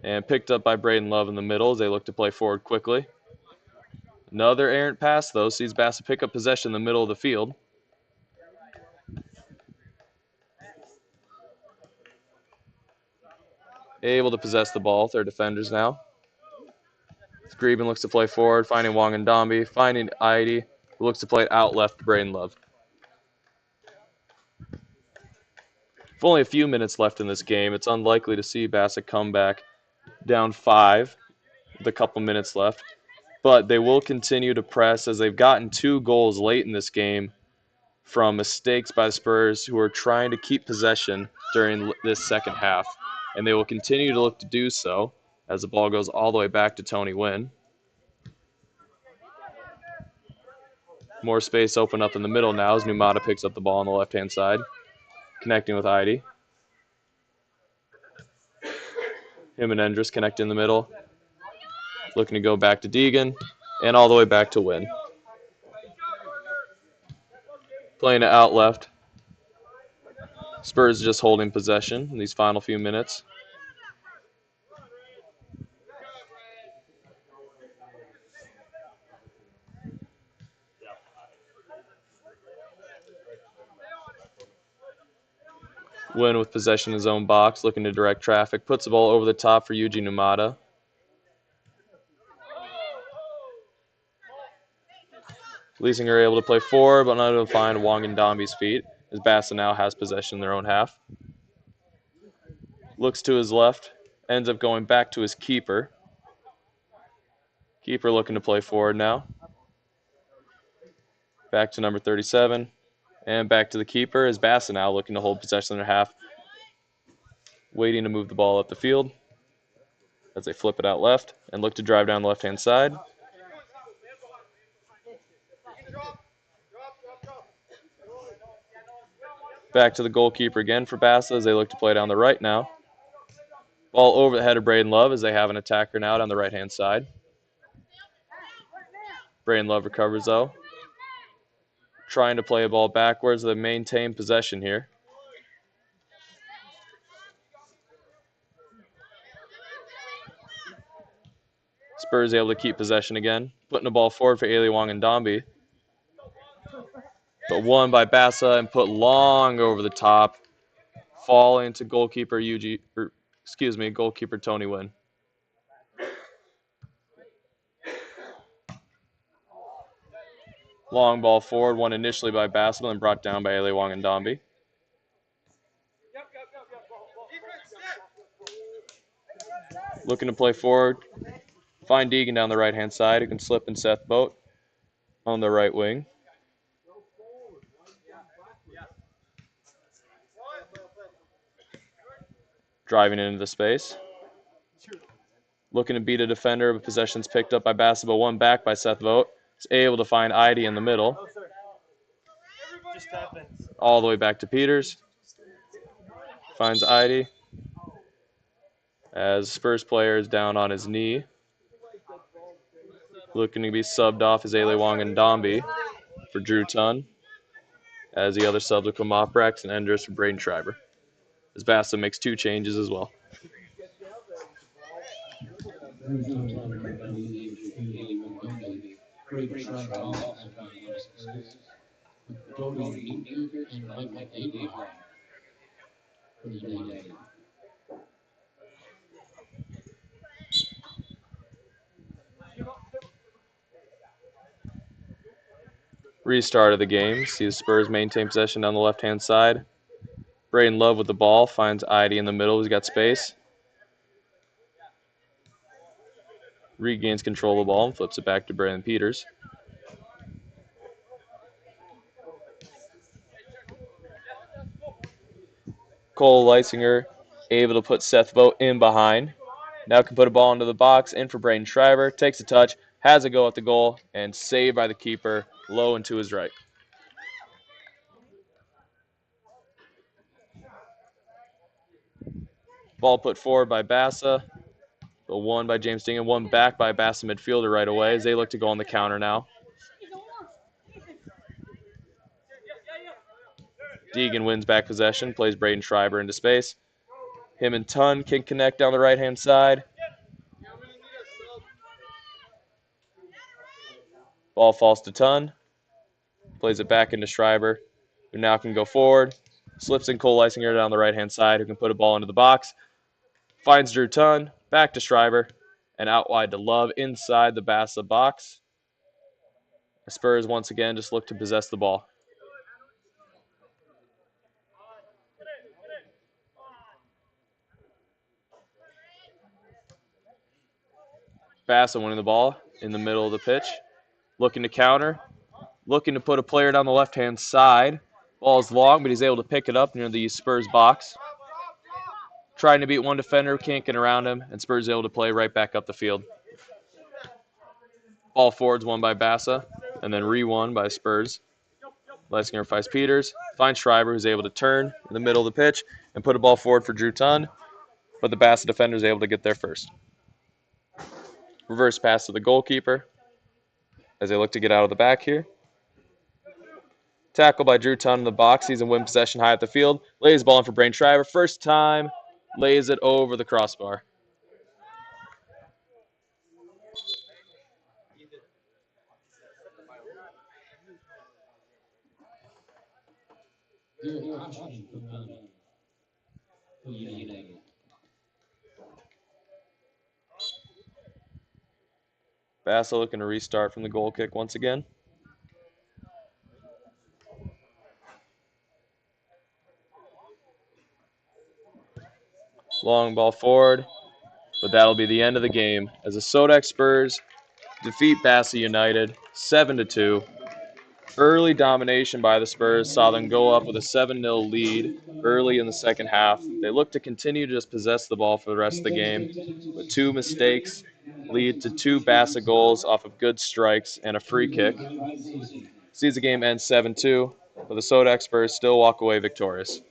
And picked up by Braden Love in the middle as they look to play forward quickly. Another errant pass, though, sees Bassa pick up possession in the middle of the field. Able to possess the ball, their defenders now. Greben looks to play forward, finding Wangandambi, finding Idy, who looks to play out left to Braden Love. With only a few minutes left in this game, it's unlikely to see Bassa come back down 5 with a couple minutes left. But they will continue to press as they've gotten 2 goals late in this game from mistakes by the Spurs, who are trying to keep possession during this second half. And they will continue to look to do so as the ball goes all the way back to Tony Wynn. More space open up in the middle now as Numata picks up the ball on the left-hand side, connecting with Idy. Him and Endress connect in the middle. Looking to go back to Deegan and all the way back to Wynn. Playing it out left. Spurs just holding possession in these final few minutes. Win with possession in his own box, looking to direct traffic. Puts the ball over the top for Yuji Numata. Leisinger able to play forward, but not able to find Wangandambi's feet, as Bassa now has possession in their own half. Looks to his left, ends up going back to his keeper. Keeper looking to play forward now. Back to number 37, and back to the keeper, as Bassa now looking to hold possession in their half, waiting to move the ball up the field as they flip it out left and look to drive down the left-hand side. Back to the goalkeeper again for Bassa as they look to play down the right now. Ball over the head of Braden Love as they have an attacker now down the right-hand side. Braden Love recovers though. Trying to play a ball backwards. They maintain possession here. Spurs able to keep possession again. Putting the ball forward for Ailey Wangandambi. But won by Bassa and put long over the top. Falling to goalkeeper goalkeeper Tony Wynn. Long ball forward, won initially by Bassa and brought down by Ailey Wangandambi. Looking to play forward. Find Deegan down the right-hand side, who can slip in Seth Boat on the right wing. Driving into the space. Looking to beat a defender, but possession's picked up by Bassa, but one back by Seth Vogt. Is able to find Idy in the middle. All the way back to Peters. Finds Idy. As Spurs player is down on his knee. Looking to be subbed off is Ailey Wangandambi for Drew Tunn. As the other subs will come off, Braxton Endress for Braden Schreiber. As Bassa makes two changes as well. Restart of the game. See the Spurs maintain possession down the left-hand side. Braden Love with the ball. Finds Idy in the middle. He's got space. Regains control of the ball and flips it back to Brandon Peters. Cole Leisinger able to put Seth Vogt in behind. Now can put a ball into the box. In for Braden Schreiber. Takes a touch. Has a go at the goal. And saved by the keeper. Low and to his right. Ball put forward by Bassa. The one by James Dingan. One back by Bassa midfielder right away as they look to go on the counter now. Deegan wins back possession. Plays Braden Schreiber into space. Him and Tunn can connect down the right-hand side. Ball falls to Tunn. Plays it back into Schreiber, who now can go forward. Slips in Cole Leisinger down the right-hand side, who can put a ball into the box. Finds Drew Tunn. Back to Schreiber. And out wide to Love inside the Bassa box. The Spurs once again just look to possess the ball. Bassa winning the ball in the middle of the pitch. Looking to counter. Looking to put a player down the left-hand side. Ball's long, but he's able to pick it up near the Spurs box. Trying to beat one defender, can't get around him, and Spurs able to play right back up the field. Ball forwards won by Bassa, and then re-won by Spurs. Leisinger finds Peters, finds Schreiber, who's able to turn in the middle of the pitch and put a ball forward for Drew Tunn, but the Bassa defender is able to get there first. Reverse pass to the goalkeeper as they look to get out of the back here. Tackle by Drew Tunn in the box. He's in win possession high at the field. Lays the ball in for Braden Schreiber. First time, lays it over the crossbar. Bassa looking to restart from the goal kick once again. Long ball forward, but that'll be the end of the game as the Sodak Spurs defeat Bassa United 7-2. Early domination by the Spurs saw them go up with a 7-0 lead early in the second half. They looked to continue to just possess the ball for the rest of the game, but two mistakes lead to two Bassa goals off of good strikes and a free kick. Sees the game end 7-2, but the Sodak Spurs still walk away victorious.